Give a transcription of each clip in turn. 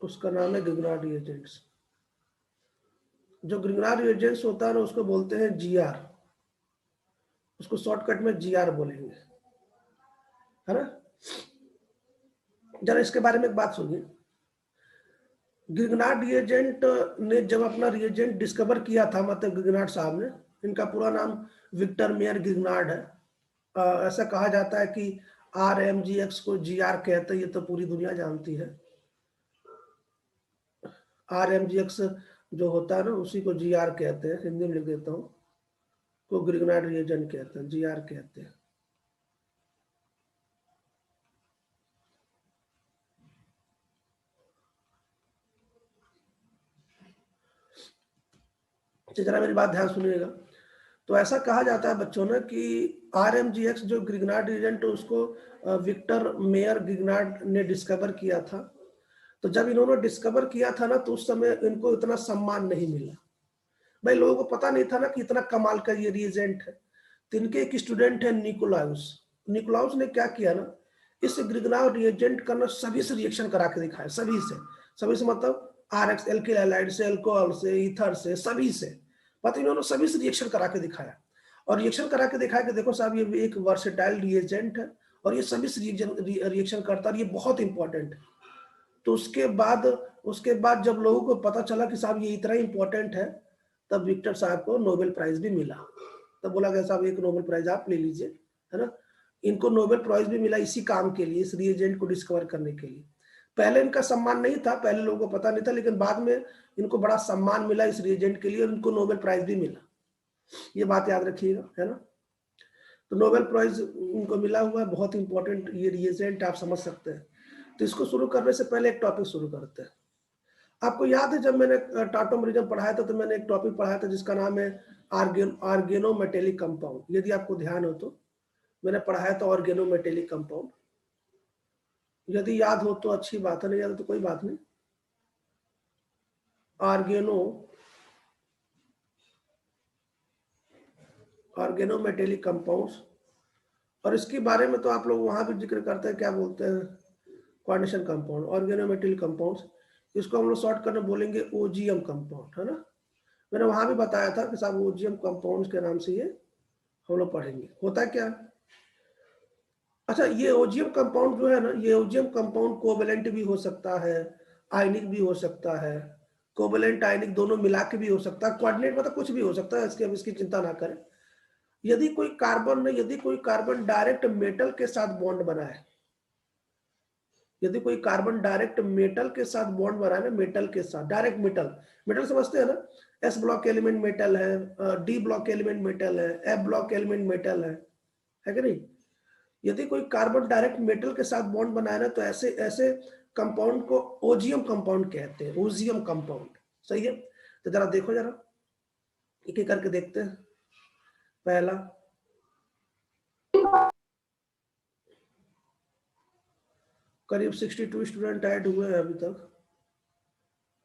उसका नाम है ग्रिग्नार्ड रिएजेंट्स। जो ग्रिग्नार्ड रिएजेंट्स होता है ना उसको बोलते हैं जीआर, उसको शॉर्टकट में जीआर बोलेंगे, है ना। जरा इसके बारे में एक बात सुनिए। ग्रिग्नार्ड रिएजेंट ने जब अपना रिएजेंट डिस्कवर किया था, मतलब ग्रिग्नार्ड साहब ने, इनका पूरा नाम विक्टर मेयर ग्रिग्नार्ड है। ऐसा कहा जाता है कि RMGX को GR कहते हैं, ये तो पूरी दुनिया जानती है। RMGX जो होता है ना उसी को GR कहते हैं, हिंदी में लिख देता हूँ, को ग्रिग्नार्ड रिएजेंट कहते हैं, GR कहते हैं। जरा मेरी बात ध्यान सुनिएगा। तो ऐसा कहा जाता है बच्चों ने कि RMGX जो ग्रिग्नार्ड रिएजेंट उसको विक्टर मेयर ग्रिग्नार्ड ने डिस्कवर किया था। तो जब इन्होंने डिस्कवर किया था ना तो उस समय इनको इतना सम्मान नहीं मिला। भाई लोगों को पता नहीं था ना कि इतना कमाल का ये रिएजेंट है। तो इनके एक स्टूडेंट है निकोलाउस। निकोलाउस ने क्या किया ना, इस ग्रिग्नार्ड रिएजेंट का ना सभी से रिएक्शन करा के दिखाया, सभी से मतलब RX एल्किल हैलाइड से, अल्कोहल से, ईथर से, सभी से, मतलब इन्होंने सभी से रिएक्शन करा के दिखाया। और रिएक्शन करा के दिखाया कि देखो साहब ये एक वर्सेटाइल रिएजेंट है और ये सभी से रिएक्शन करता है और ये बहुत इंपॉर्टेंट है। तो उसके बाद जब लोगों को पता चला कि साहब ये इतना इंपॉर्टेंट है, तब विक्टर साहब को नोबेल प्राइज भी मिला। तब बोला गया साहब एक नोबेल प्राइज आप ले लीजिए, है ना। इनको नोबेल प्राइज भी मिला इसी काम के लिए, इस रिएजेंट को डिस्कवर करने के लिए। पहले इनका सम्मान नहीं था, पहले लोगों को पता नहीं था, लेकिन बाद में इनको बड़ा सम्मान मिला इस रिएजेंट के लिए और इनको नोबेल प्राइज भी मिला। ये बात याद रखिएगा, है ना। तो नोबेल प्राइज उनको मिला हुआ है, बहुत इंपॉर्टेंट ये रिएजेंट, आप समझ सकते हैं। तो इसको शुरू करने से पहले एक टॉपिक शुरू करते हैं। आपको याद है जब मैंने टाटोमरिज्म पढ़ाया था तो मैंने एक टॉपिक पढ़ाया था जिसका नाम है ऑर्गेनोमेटेलिक कंपाउंड। यदि आपको ध्यान हो तो मैंने पढ़ाया था ऑर्गेनोमेटेलिक कंपाउंड। यदि याद हो तो अच्छी बात है, नहीं याद तो कोई बात नहीं। ऑर्गेनोमेटेलिक कंपाउंड्स, और इसके बारे में तो आप लोग वहां भी जिक्र करते हैं, क्या बोलते हैं, कोऑर्डिनेशन कंपाउंड, ऑर्गेनोमेटेलिक कंपाउंड्स। इसको हम लोग शॉर्ट करके बोलेंगे OGM कंपाउंड, है ना। मैंने वहां भी बताया था कि साहब OGM कंपाउंड्स के नाम से ये हम लोग पढ़ेंगे। होता है क्या, अच्छा, ये OGM कंपाउंड जो है ना, ये OGM कंपाउंड कोवेलेंट भी हो सकता है, आयनिक भी हो सकता है, कोवेलेंट आयनिक दोनों मिला के भी हो सकता है, कोऑर्डिनेट मतलब कुछ भी हो सकता है, इसकी चिंता ना करें। यदि कोई कार्बन डायरेक्ट मेटल के साथ बॉन्ड बनाए, यदि कोई कार्बन डायरेक्ट मेटल के साथ बॉन्ड बनाए ना, मेटल के साथ डायरेक्ट मेटल, मेटल समझते हैं ना, S ब्लॉक एलिमेंट मेटल है, D ब्लॉक एलिमेंट मेटल है, F ब्लॉक एलिमेंट मेटल है कि नहीं। यदि कोई कार्बन डायरेक्ट मेटल के साथ बॉन्ड बनाए ना तो ऐसे ऐसे कंपाउंड को OGM कंपाउंड कहते हैं, OGM कंपाउंड। सही है। तो जरा देखो, जरा एक एक करके देखते हैं। पहला, करीब 62 स्टूडेंट ऐड हुए हैं अभी तक,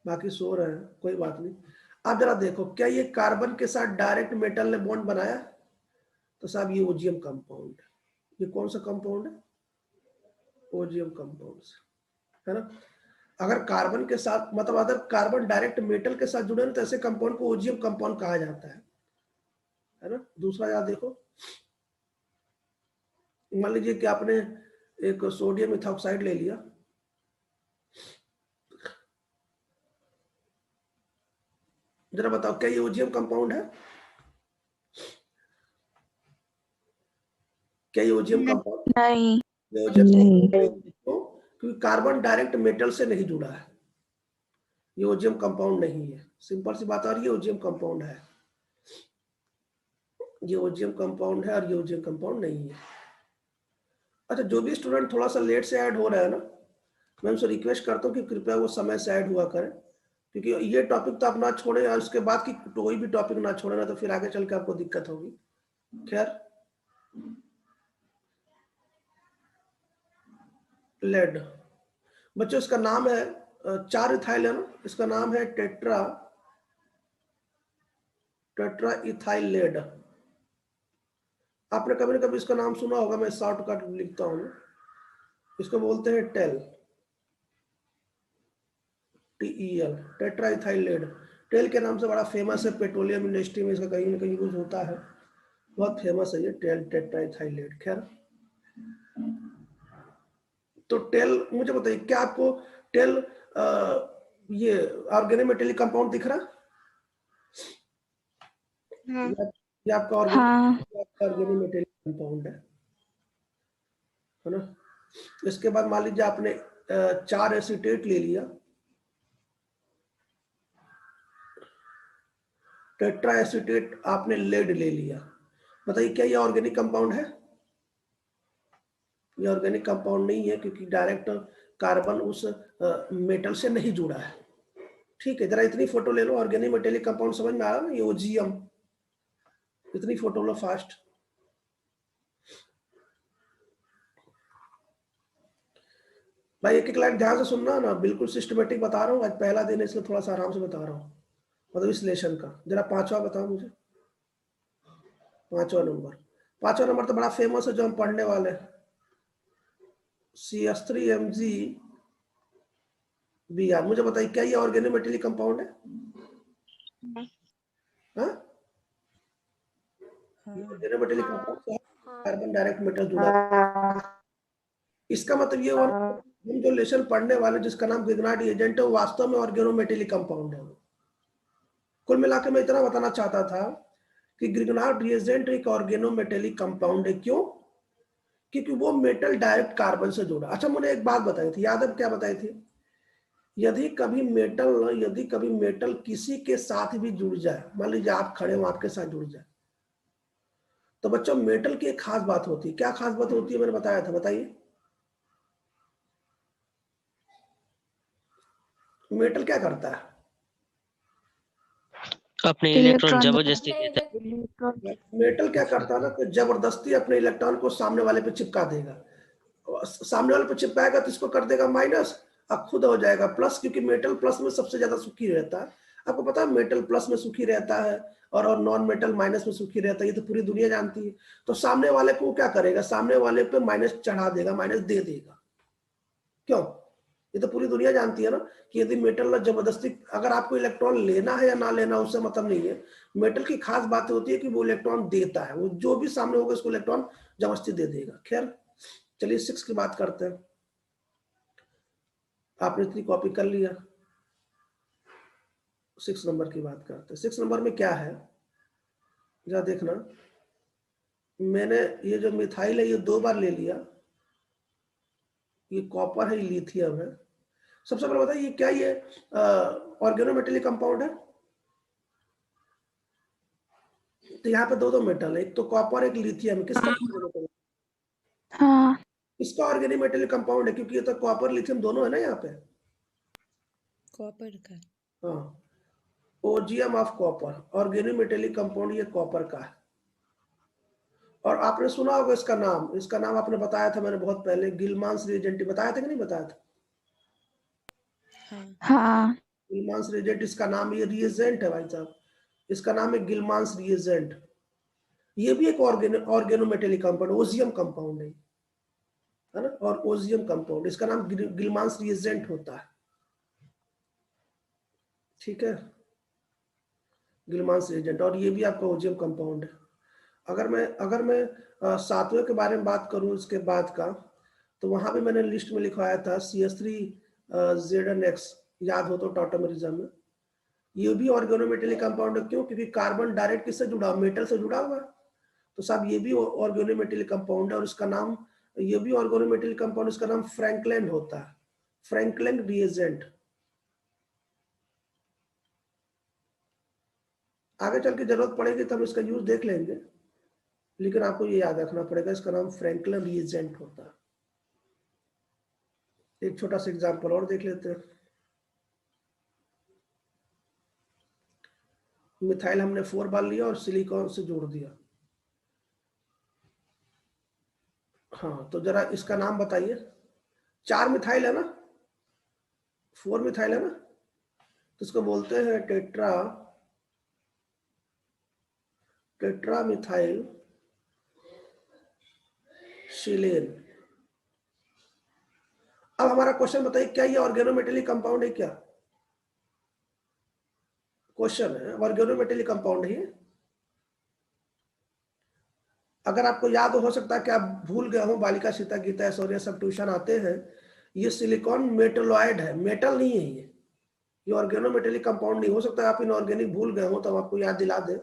बाकी सो रहे हैं, कोई बात नहीं। आप जरा देखो, क्या ये कार्बन के साथ डायरेक्ट मेटल ने बॉन्ड बनाया, तो साहब ये OGM कंपाउंड है। ये कौन सा कंपाउंड है, OGM कंपाउंड, है ना। अगर कार्बन के साथ, मतलब अगर कार्बन डायरेक्ट मेटल के साथ जुड़े तो ऐसे कंपाउंड को OGM कंपाउंड कहा जाता है ना। दूसरा याद देखो, मान लीजिए कि आपने एक सोडियम इथॉक्साइड ले लिया, जरा बताओ क्या ये OGM कंपाउंड है, क्या ये OGM कंपाउंड नहीं। क्योंकि कार्बन डायरेक्ट मेटल से नहीं जुड़ा है, ये OGM कंपाउंड नहीं है। सिंपल सी बात आ रही है, OGM कंपाउंड है, ये OGM कंपाउंड है और ये OGM कंपाउंड नहीं है। अच्छा, जो भी स्टूडेंट थोड़ा सा लेट से ऐड हो रहा है ना, मैं उनसे रिक्वेस्ट करता हूँ कि कृपया वो समय से ऐड हुआ करें, क्योंकि ये टॉपिक तो आप ना छोड़े और उसके बाद की कोई भी टॉपिक ना छोड़े ना, तो फिर आगे चल के आपको दिक्कत होगी। खैर, लेड, बच्चों इसका नाम है 4 इथाइल, है ना, इसका नाम है टेट्रा इथाइल लेड। आपने कभी ना कभी इसका नाम सुना होगा, मैं शॉर्टकट लिखता हूँ, इसको बोलते हैं TEL. TEL, tetraethyl lead. TEL के नाम से बड़ा फेमस है, पेट्रोलियम इंडस्ट्री में इसका कहीं ना कहीं यूज होता है, बहुत फेमस है ये टेल, टेट्राइथाइल लेड। खैर, तो टेल, मुझे बताइए क्या आपको टेल ये ऑर्गेनिक मेटेलिक कंपाउंड दिख रहा है? ये आपका ऑर्गेनिक मेटेलिक कंपाउंड है ना। इसके बाद मान लीजिए आपने 4 एसीटेट ले लिया, टेट्रा एसीटेट आपने लेड ले लिया, बताइए क्या ये ऑर्गेनिक कंपाउंड है? ये ऑर्गेनिक कंपाउंड नहीं है, क्योंकि डायरेक्ट कार्बन उस मेटल से नहीं जुड़ा है। ठीक है, जरा इतनी फोटो ले लो, ऑर्गेनिक मेटेलिक कंपाउंड समझ में आ रहा है ना, ये OGM, इतनी फोटो लो फास्ट। भाई एक एक लाइन ध्यान से सुनना ना, बिल्कुल सिस्टमेटिक बता रहा हूँ, आज पहला दिन है इसलिए थोड़ा सा आराम से बता रहा हूँ, मतलब विश्लेषण का। जरा पांचवा बताओ मुझे, पांचवा नंबर तो बड़ा फेमस है जो हम पढ़ने वाले हैं, CH3MgBr। मुझे बताइए क्या ये ऑर्गेनिक मेटेलिक कंपाउंड है? हाँ, organic metallic compound, carbon direct metal जुड़ा। इसका मतलब ये हुआ हम जो लेसन पढ़ने वाले जिसका नाम ग्रिग्नार्ड एजेंट है, वो वास्तव में ऑर्गेनोमेटेलिक कंपाउंड है। कुल मिलाकर मैं इतना बताना चाहता था कि ग्रिग्नार्ड रिएजेंट एक ऑर्गेनोमेटेलिक कंपाउंड है। क्यों? क्योंकि वो मेटल डायरेक्ट कार्बन से जुड़ा। अच्छा, मैंने एक बात बताई थी, याद है क्या बताई थी? यदि कभी मेटल किसी के साथ भी जुड़ जाए, मान लीजिए आप खड़े हो, आपके साथ जुड़ जाए, तो बच्चों मेटल की एक खास बात होती है। क्या खास बात होती है, मैंने बताया था, बताइए। मेटल क्या करता है? अपने इलेक्ट्रॉन जबरदस्ती देता है। मेटल क्या करता है ना, कि जबरदस्ती अपने इलेक्ट्रॉन को सामने वाले पे चिपका देगा, सामने वाले पे चिपकाएगा तो इसको कर देगा माइनस, अब खुद हो जाएगा प्लस, क्योंकि मेटल प्लस में सबसे ज्यादा सुखी रहता है। आपको पता है मेटल प्लस में सुखी रहता है और नॉन मेटल माइनस में सुखी रहता है, ये तो पूरी दुनिया जानती है। तो सामने वाले को क्या करेगा, सामने वाले पे माइनस चढ़ा देगा, माइनस दे देगा। क्यों? ये तो पूरी दुनिया जानती है ना कि यदि मेटल ना जबरदस्ती, अगर आपको इलेक्ट्रॉन लेना है या ना लेना उससे मतलब नहीं है। मेटल की खास बात होती है कि वो इलेक्ट्रॉन देता है, वो जो भी सामने होगा उसको इलेक्ट्रॉन जबरदस्ती दे देगा। खैर, चलिए 6 की बात करते हैं। आपने इतनी कॉपी कर लिया, 6 नंबर की बात करते हैं। 6 नंबर में क्या है जरा देखना, मैंने ये जो मिथाइल है ये 2 बार ले लिया, ये कॉपर है, ये लिथियम है। सबसे पहले बताइए क्या ये ऑर्गेनोमेटेलिक कंपाउंड है? तो यहाँ पे 2 मेटल है, एक तो कॉपर एक लिथियम। किसका ऑर्गेनोमेटेलिक? हाँ, इसका ऑर्गेनिक मेटेलिक कंपाउंड है, क्योंकि ये तो कॉपर लिथियम दोनों है ना यहाँ पे। कॉपर का। हाँ, OGM of copper, organic metallic compound ये कॉपर का है। और आपने सुना होगा इसका नाम आपने बताया था मैंने बहुत पहले, गिलमांस रिएजेंट, बताया था कि नहीं बताया था? हाँ, गिलमांस रिएजेंट इसका नाम, ये रिएजेंट है भाई साहब, इसका नाम है गिलमांस रिएजेंट। ये भी एक ऑर्गेनोमेटेलिक कंपाउंड, ओजियम कंपाउंड है ना, और ओजियम कंपाउंड, इसका नाम गिलमांस रिएजेंट होता है। ठीक है, गिलमांस रिएजेंट, और ये भी आपका ओजियम कंपाउंड है। अगर मैं 7वें के बारे में बात करूं इसके बाद का, तो वहां भी मैंने लिस्ट में लिखवाया था CH3ZnX, याद हो तो टॉटोमेरिज्म में। ये भी ऑर्गेनोमेटेलिक कंपाउंड है। क्यों? क्योंकि कार्बन डायरेक्ट किससे जुड़ा, मेटल से जुड़ा हुआ है। तो साहब ये भी ऑर्गेनोमेटेलिक कंपाउंड है, और इसका नाम, ये भी ऑर्गेनोमेटेलिक कंपाउंड, इसका नाम फ्रैंकलिन होता है, फ्रैंकलिन रिएजेंट। आगे चल के जरूरत पड़ेगी तब इसका यूज देख लेंगे, लेकिन आपको ये याद रखना पड़ेगा, इसका नाम फ्रैंकलिन रिएजेंट होता है। एक छोटा सा एग्जांपल और देख लेते हैं। मिथाइल हमने 4 बार लिया और सिलिकॉन से जोड़ दिया। हाँ, तो जरा इसका नाम बताइए। 4 मिथाइल है ना, 4 मिथाइल है ना, तो इसको बोलते हैं टेट्रा मिथाइल सिलेन। अब हमारा क्वेश्चन बताइए क्या ये ऑर्गेनोमेटेलिक कंपाउंड है क्या? क्वेश्चन है, ऑर्गेनोमेटेलिक कंपाउंड ही। अगर आपको याद हो सकता है कि आप भूल गए हो, बालिका सीता गीता ऐश्वर्या सब ट्यूशन आते हैं, ये सिलिकॉन मेटलॉइड है, मेटल नहीं है ये ऑर्गेनोमेटेलिक कंपाउंड नहीं हो सकता। आप इनऑर्गेनिक भूल गए हो तो आपको याद दिला दे।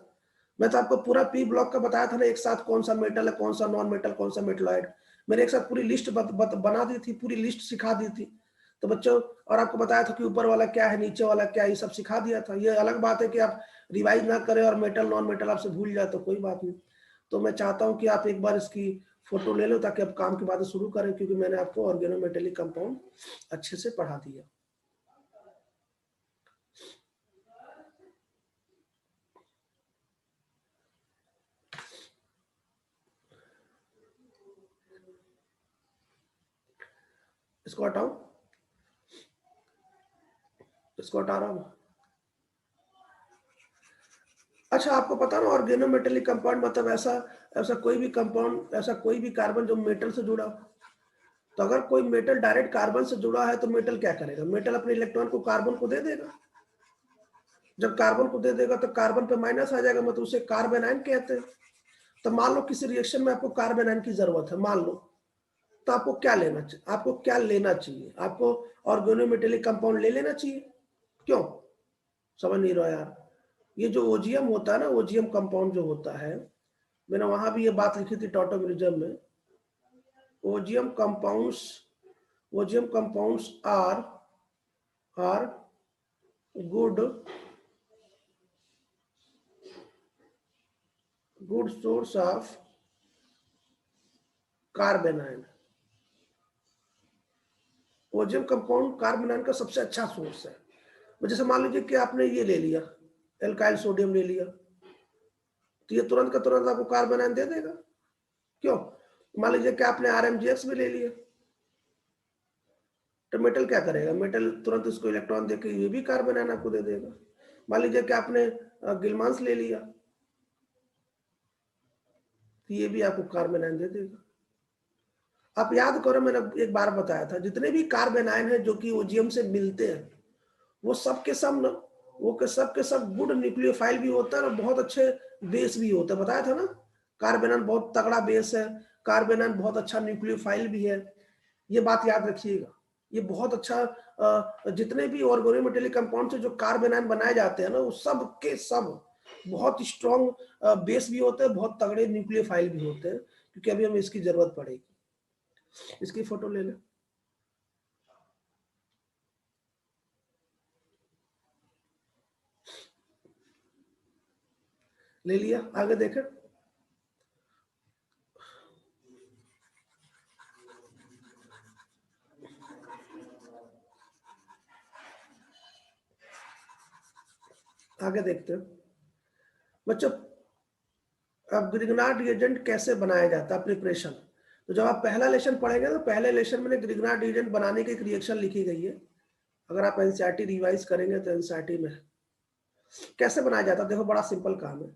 मैं तो आपको पूरा पी ब्लॉक का बताया था ना, एक साथ कौन सा मेटल है, कौन सा नॉन मेटल, कौन सा मेटलॉइड। मैंने एक साथ पूरी लिस्ट बना दी थी, पूरी लिस्ट सिखा दी थी तो बच्चों, और आपको बताया था कि ऊपर वाला क्या है, नीचे वाला क्या है, ये सब सिखा दिया था। ये अलग बात है कि आप रिवाइज ना करें और मेटल नॉन मेटल आपसे भूल जाए तो कोई बात नहीं। तो मैं चाहता हूं कि आप एक बार इसकी फोटो ले लो ताकि आप काम की बातें शुरू करें, क्योंकि मैंने आपको ऑर्गेनोमेटेलिक कंपाउंड अच्छे से पढ़ा दिया। इसको हटाओ, इसको हटा रहा हूं। अच्छा, आपको पता ना ऑर्गेनोमेटेलिक कंपाउंड मतलब ऐसा कोई भी कंपाउंड, ऐसा कोई भी कार्बन जो मेटल से जुड़ा हो। तो अगर कोई मेटल डायरेक्ट कार्बन से जुड़ा है तो मेटल क्या करेगा, मेटल अपने इलेक्ट्रॉन को कार्बन को दे देगा। जब कार्बन को दे देगा तो कार्बन पे माइनस आ जाएगा, मतलब उसे कार्बेनाइन कहते हैं। तो मान लो किसी रिएक्शन में आपको कार्बेनाइन की जरूरत है, मान लो, तो आपको क्या लेना चाहिए, आपको क्या लेना चाहिए, आपको ऑर्गेनोमेटेलिक कंपाउंड ले लेना चाहिए। क्यों, समझ नहीं रहा यार। ये जो ओजीएम होता है ना, ओजीएम कंपाउंड जो होता है, मैंने वहां भी ये बात लिखी थी टॉटोमेरिज्म में, OGM compounds are good source of carbanion. OGM compound carbanion का सबसे अच्छा सोर्स है। जैसे मान लीजिए कि आपने ये ले लिया, एल्काइल सोडियम ले लिया, तो ये तुरंत का तुरंत आपको कार्बेनाइन दे देगा। क्यों, मान लीजिए कि आपने RMGX भी ले लिया, तो मेटल क्या करेगा, मेटल तुरंत इसको इलेक्ट्रॉन देके ये भी कार्बेनाइन आपको दे देगा। मान लीजिए कि आपने गिलमांस ले लिया, तो ये भी आपको कार्बेनाइन दे देगा। आप याद करो, मैंने एक बार बताया था, जितने भी कार्बेनाइन है जो कि ओजीएम से मिलते हैं, वो सब के सब ना, वो के सब गुड न्यूक्लियोफाइल भी होता है और बहुत अच्छे बेस भी होता है। बताया था ना, कार्बेनाइन बहुत तगड़ा बेस है, कार्बेनाइन बहुत अच्छा न्यूक्लियोफाइल भी है। ये बात याद रखिएगा, ये बहुत अच्छा। जितने भी ऑर्गेनोमेटेलिक कंपाउंड से जो कार्बेनाइन बनाए जाते हैं ना, वो सब के सब बहुत स्ट्रॉन्ग बेस भी होते हैं, बहुत तगड़े न्यूक्लियोफाइल भी होते हैं, क्योंकि अभी हमें इसकी जरूरत पड़ेगी। इसकी फोटो ले लें। ले लिया, आगे देखें। आगे देखते हैं बच्चों, अब ग्रिग्नार्ड रिएजेंट कैसे बनाया जाता है, प्रिपरेशन। तो जब आप पहला लेसन पढ़ेंगे तो पहले लेसन में ग्रिग्नार्ड रिएजेंट बनाने की एक रिएक्शन लिखी गई है। अगर आप एनसीईआरटी रिवाइज करेंगे तो एनसीईआरटी में कैसे बनाया जाता है, देखो बड़ा सिंपल काम है।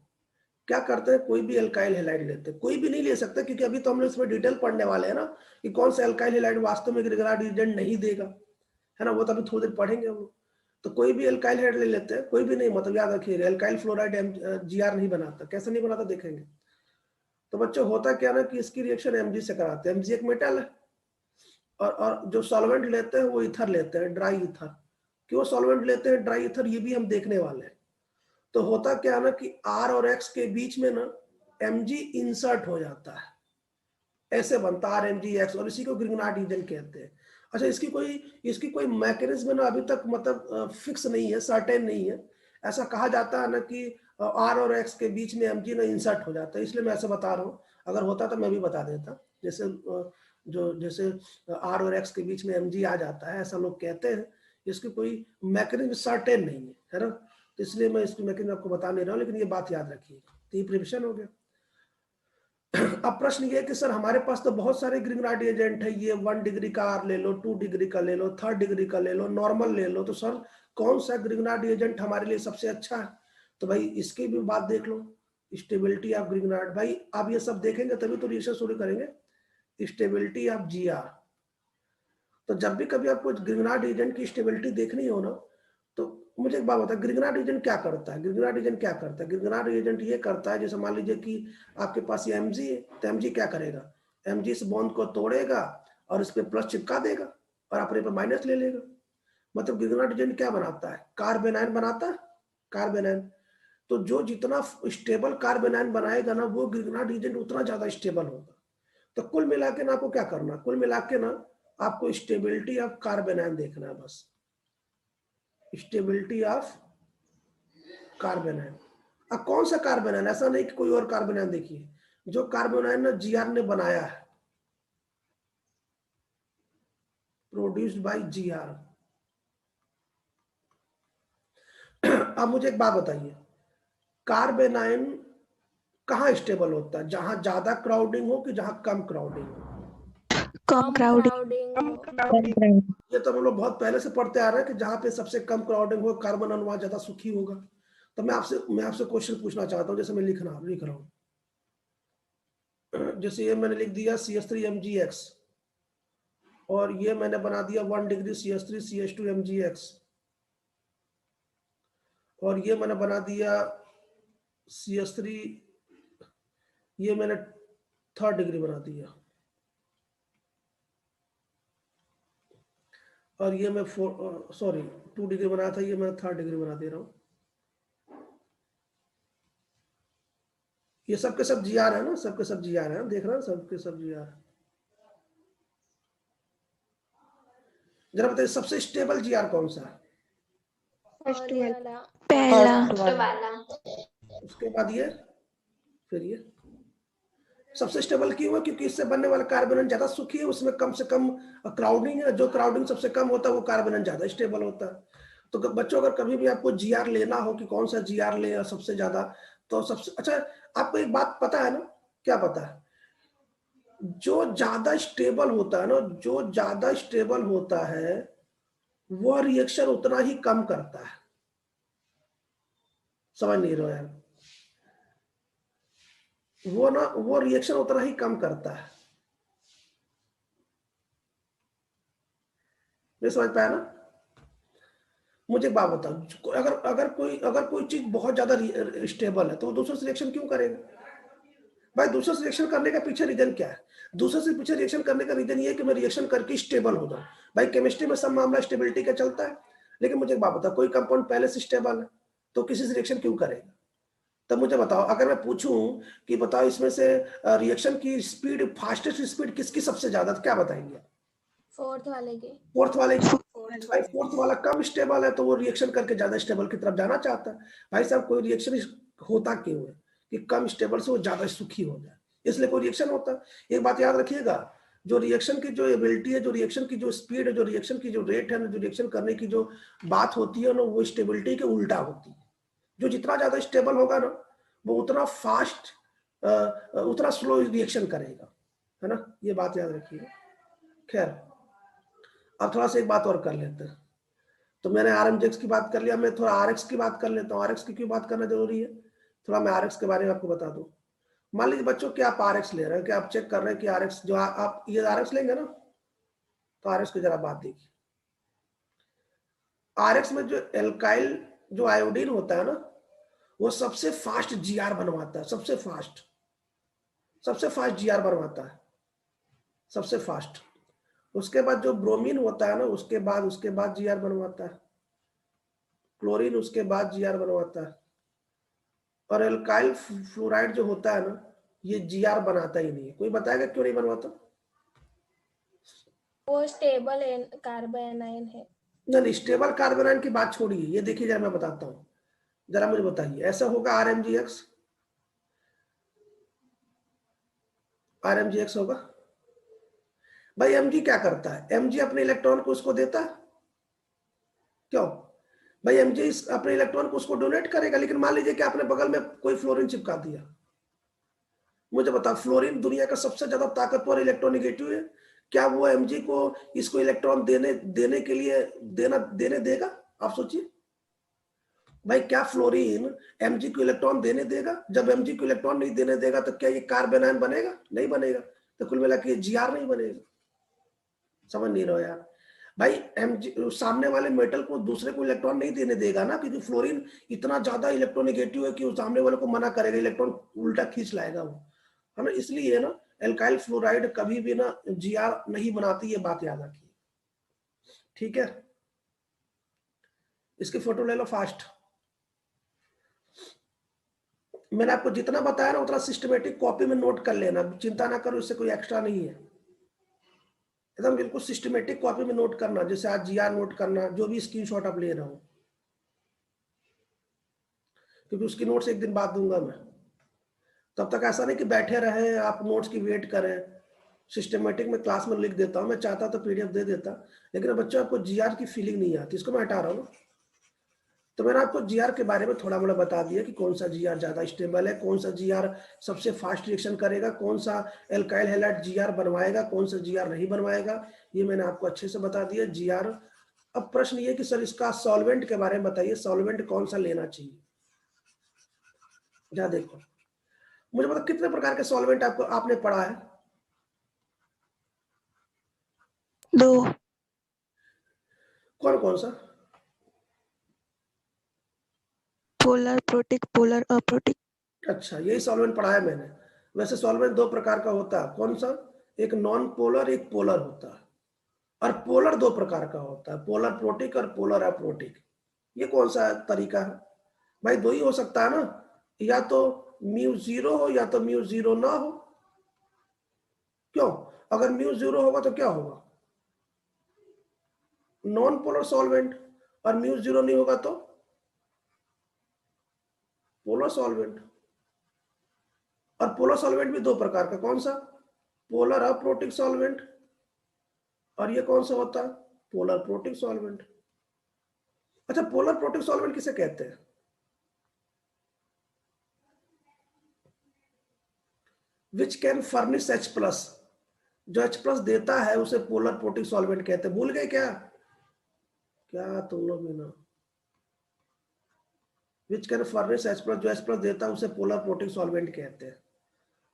क्या करते हैं, कोई भी एल्काइल हैलाइड लेते हैं, कोई भी नहीं ले सकते, क्योंकि अभी तो हम लोग इसमें डिटेल पढ़ने वाले हैं ना कि कौन सा एल्काइल हैलाइड वास्तव में ग्रिग्नार्ड रिएजेंट नहीं देगा, है ना, वो तो अभी थोड़ी देर पढ़ेंगे हम लोग। तो कोई भी एल्काइल हैलाइड ले लेते हैं, कोई भी नहीं, मतलब याद रखिएगा, एल्काइल फ्लोराइड GR नहीं बनाता। कैसे नहीं बनाता देखेंगे। तो बच्चों होता क्या ना कि इसकी रिएक्शन Mg से कराते हैं। Mg एक मेटल है, और जो सॉल्वेंट लेते हैं वो ईथर लेते हैं, ड्राई ईथर। क्यों सॉल्वेंट लेते हैं ड्राई ईथर, ये भी हम देखने वाले हैं। तो होता क्या ना कि R और X के बीच में ना Mg इंसर्ट हो जाता है, ऐसे बनता है RMgX, और इसी को ग्रिग्नार्ड रिएजेंट कहते हैं। अच्छा, इसकी कोई मैकेनिज्म ना अभी तक मतलब फिक्स नहीं है, सर्टेन नहीं है। ऐसा कहा जाता है ना कि R और X के बीच में Mg ना इंसर्ट हो जाता है, इसलिए मैं ऐसे बता रहा हूँ। अगर होता तो मैं भी बता देता, जैसे R और X के बीच में Mg आ जाता है, ऐसा लोग कहते हैं। इसकी कोई मैकेनिज्म सर्टेन नहीं है ना, तो इसलिए मैं इसकी मैकेनिज्म आपको बता नहीं रहा हूँ, लेकिन ये बात याद रखिएगा। तो ये प्रिपरेशन हो गया। अब प्रश्न ये है कि सर हमारे पास तो बहुत सारे ग्रिग्नार्ड रिएजेंट है, ये 1 डिग्री का R ले लो, 2 डिग्री का ले लो, 3 डिग्री का ले लो, नॉर्मल ले लो, तो सर कौन सा ग्रिग्नार्ड रिएजेंट हमारे लिए सबसे अच्छा है। तो भाई इसकी भी बात देख लो, स्टेबिलिटी ऑफ ग्रिग्नार्ड। भाई आप ये सब देखेंगे तभी तो रिसर्च शुरू करेंगे। स्टेबिलिटी ऑफ GR, तो जब भी कभी आपको ग्रिग्नार्ड रिएजेंट की स्टेबिलिटी देखनी हो ना, तो मुझे एक बात बता, ग्रिग्नार्ड एजेंट क्या करता है? ग्रिग्नार्ड एजेंट क्या करता है? ग्रिग्नार्ड एजेंट ये करता है, जैसे मान लीजिए कि आपके पास ये एमजी है, तो एमजी क्या करेगा? एमजी इस बॉन्ड को तोड़ेगा और इस पे प्लस चिपका देगा और अपने पे माइनस ले लेगा। मतलब ग्रिग्नार्ड एजेंट क्या बनाता है? कार्बेनाइन बनाता है, कार्बेनाइन। तो जो जितना स्टेबल कार्बेनाइन बनाएगा ना, वो ग्रिग्नार्ड एजेंट उतना ज्यादा स्टेबल होगा। तो कुल मिला के ना आपको क्या करना, कुल मिला के ना आपको स्टेबिलिटी ऑफ कार्बेनाइन देखना है बस, स्टेबिलिटी ऑफ कार्बेनाइन। अब कौन सा कार्बेनाइन? ऐसा नहीं कि कोई और कार्बेनाइन। देखिए जो कार्बेनाइन ना जीआर ने बनाया है, प्रोड्यूस्ड बाय जीआर। अब मुझे एक बात बताइए, कार्बेनाइन कहाँ स्टेबल होता है? जहां ज्यादा क्राउडिंग हो कि जहां कम क्राउडिंग हो? कम क्राउडिंग। ये तो हम लोग बहुत पहले से पढ़ते आ रहे हैं कि जहां पे सबसे कम क्राउडिंग हो कार्बन अणु वहां ज्यादा सुखी होगा। तो मैं आपसे क्वेश्चन पूछना चाहता हूं, जैसे मैं लिख रहा हूं, जैसे ये मैंने लिख दिया CH3MgX और ये मैंने बना दिया 1 डिग्री CH3CH2MgX और ये मैंने बना दिया CH3, ये मैंने 3rd डिग्री बना दिया और ये मैं 2 डिग्री बनाया था, ये मैं 3rd डिग्री बना दे रहा हूं। ये सबके सब जीआर है ना, सबके सब जीआर है, देख रहे हैं सबके सब जीआर। जरा बताइए सबसे स्टेबल जीआर कौन सा है? पहला। उसके बाद ये, फिर ये। सबसे स्टेबल क्यों है? क्योंकि इससे बनने वाला कार्बन ज्यादा सुखी है, उसमें कम से कम क्राउडिंग है। जो क्राउडिंग सबसे कम होता है वो कार्बन ज्यादा स्टेबल होता है। तो बच्चों अगर कभी भी आपको जीआर लेना हो कि कौन सा जीआर ले सबसे ज्यादा, तो सबसे अच्छा आपको एक बात पता है ना, क्या पता है? जो ज्यादा स्टेबल होता है ना, जो ज्यादा स्टेबल होता है वह रिएक्शन उतना ही कम करता है। समझ नहीं रहे यार? वो रिएक्शन उतना ही कम करता है। नहीं समझ पाया ना? मुझे बात बताओ, अगर कोई चीज बहुत ज्यादा स्टेबल है तो वो दूसरे से रिएक्शन क्यों करेगा? भाई दूसरे से रिएक्शन करने का पीछे रीजन क्या है? दूसरे से पीछे रिएक्शन करने का रीजन ये है कि मैं रिएक्शन करके स्टेबल हो जाऊं। भाई केमिस्ट्री में सब मामला स्टेबिलिटी का चलता है। लेकिन मुझे एक बात बताओ, कोई कंपाउंड पहले से स्टेबल है तो किसी से रिएक्शन क्यों करेगा? तब मुझे बताओ, अगर मैं पूछूं कि बताओ इसमें से रिएक्शन की स्पीड, फास्टेस्ट स्पीड किसकी सबसे ज्यादा, तो क्या बताएंगे? फोर्थ वाले की। भाई फोर्थ वाला कम स्टेबल है तो वो रिएक्शन करके ज्यादा स्टेबल की तरफ जाना चाहता है। भाई साहब कोई रिएक्शन होता क्यों है? कि कम स्टेबल से वो ज्यादा सुखी हो जाए, इसलिए कोई रिएक्शन होता है। एक बात याद रखिएगा, जो रिएक्शन की जो एबिलिटी है, जो रिएक्शन की जो स्पीड है, जो रिएक्शन की जो रेट है, जो रिएक्शन करने की जो बात होती है ना, वो स्टेबिलिटी के उल्टा होती है। जो जितना ज्यादा स्टेबल होगा ना, वो उतना फास्ट, उतना स्लो रिएक्शन करेगा, है ना? ये बात याद रखिएगा। खैर अब थोड़ा सा एक बात और कर लेते हैं। तो मैंने RMGX की बात कर लिया, मैं थोड़ा RX की बात कर लेता हूँ। RX की क्यों बात करना जरूरी है, थोड़ा मैं RX के बारे में आपको बता दूं। मान लीजिए बच्चों कि आप RX ले रहे हैं, कि आप चेक कर रहे हैं कि RX जो आप ये RX लेंगे ना, तो RX की जरा बात देखिए। RX में जो एल्काइल जो आयोडीन होता है ना, वो सबसे फास्ट जीआर बनवाता है, सबसे फास्ट जीआर बनवाता है, सबसे फास्ट। उसके बाद जो ब्रोमीन होता है ना, उसके बाद जीआर बनवाता है। क्लोरीन उसके बाद जीआर बनवाता है। और एल्काइल फ्लोराइड जो होता है ना, ये जीआर बनाता ही नहीं है। कोई बताएगा क्यों नहीं बनवाता? वो स्टेबल कार्बोनाइन है। नहीं, स्टेबल कार्बोनाइन की बात छोड़िए, ये देखिए जरा मैं बताता हूँ, जरा मुझे बताइए। ऐसा होगा RMGX होगा। भाई Mg क्या करता है? Mg अपने इलेक्ट्रॉन को उसको देता है, क्यों? भाई Mg अपने इलेक्ट्रॉन को उसको डोनेट करेगा। लेकिन मान लीजिए कि आपने बगल में कोई फ्लोरीन चिपका दिया, मुझे बताओ फ्लोरीन दुनिया का सबसे ज्यादा ताकतवर इलेक्ट्रोनेगेटिव है, क्या वो Mg को इसको इलेक्ट्रॉन देने के लिए देने देगा? आप सोचिए भाई, क्या फ्लोरीन Mg को इलेक्ट्रॉन देने देगा? जब Mg को इलेक्ट्रॉन नहीं देने देगा तो क्या ये कार्बेनाइन बनेगा? नहीं बनेगा। तो कुल मिला के जीआर नहीं बनेगा। समझ नहीं रहे यार? भाई Mg सामने वाले मेटल को दूसरे को इलेक्ट्रॉन नहीं देने देगा ना, क्योंकि फ्लोरीन इतना ज्यादा इलेक्ट्रोनेगेटिव है कि वो सामने वाले को मना करेगा, इलेक्ट्रॉन उल्टा खींच लाएगा वो, है ना। इसलिए ना एल्काइल फ्लोराइड कभी भी ना Gr नहीं बनाती, ये बात याद रखिए, ठीक है। इसकी फोटो ले लो फास्ट। मैंने आपको जितना बताया ना उतना सिस्टमेटिक कॉपी में नोट कर लेना, चिंता ना करो, इससे कोई एक्स्ट्रा नहीं है, एकदम बिल्कुल सिस्टमेटिक कॉपी में नोट करना, जैसे आज Gr नोट करना, जो भी स्क्रीनशॉट आप ले रहे हो, क्योंकि उसकी नोट्स एक दिन बाद दूंगा मैं। तब तक ऐसा नहीं कि बैठे रहे आप नोट्स की वेट करें, सिस्टमेटिक में क्लास में लिख देता हूं, मैं चाहता तो पीडीएफ दे देता, लेकिन बच्चों आपको Gr की फीलिंग नहीं आती, इसको मैं हटा रहा हूँ। तो मैंने आपको Gr के बारे में थोड़ा मोड़ा बता दिया कि कौन सा Gr ज्यादा स्टेबल है, कौन सा Gr सबसे फास्ट रिएक्शन करेगा, कौन सा एल्काइल हैलाइड Gr बनवाएगा, कौन सा Gr नहीं बनवाएगा, ये मैंने आपको अच्छे से बता दिया Gr। अब प्रश्न ये कि सर इसका सॉल्वेंट के बारे में बताइए, सॉल्वेंट कौन सा लेना चाहिए। क्या देखो, मुझे मतलब कितने प्रकार के सॉल्वेंट आपको आपने पढ़ा है? 2। कौन कौन सा? Polar protic, polar aprotic. अच्छा, यही सॉल्वेंट पढ़ा है मैंने। वैसे सॉल्वेंट दो प्रकार का होता है, कौन सा? एक नॉन पोलर, एक पोलर होता है, और पोलर दो प्रकार का होता है, पोलर प्रोटिक और पोलर अप्रोटिक। ये कौन सा तरीका है भाई? दो ही हो सकता है ना, या तो μ0 हो या तो μ0 ना हो। क्यों? अगर μ0 होगा तो क्या होगा? नॉन पोलर सॉल्वेंट, और μ0 नहीं होगा तो पोलर सॉल्वेंट। और पोलर सॉल्वेंट भी दो प्रकार का, कौन सा? पोलर अप्रोटिक सॉल्वेंट, और ये कौन सा होता है? Polar protic solvent. अच्छा, पोलर प्रोटिक सॉल्वेंट किसे कहते हैं? विच कैन फर्निश H+, जो H+ देता है उसे पोलर प्रोटिक सॉल्वेंट कहते हैं। भूल गए क्या? क्या तुम लोग भी ना, विच कैन फर्निश H+, जो H+ देता है उसे पोलर प्रोटिक सॉल्वेंट कहते हैं,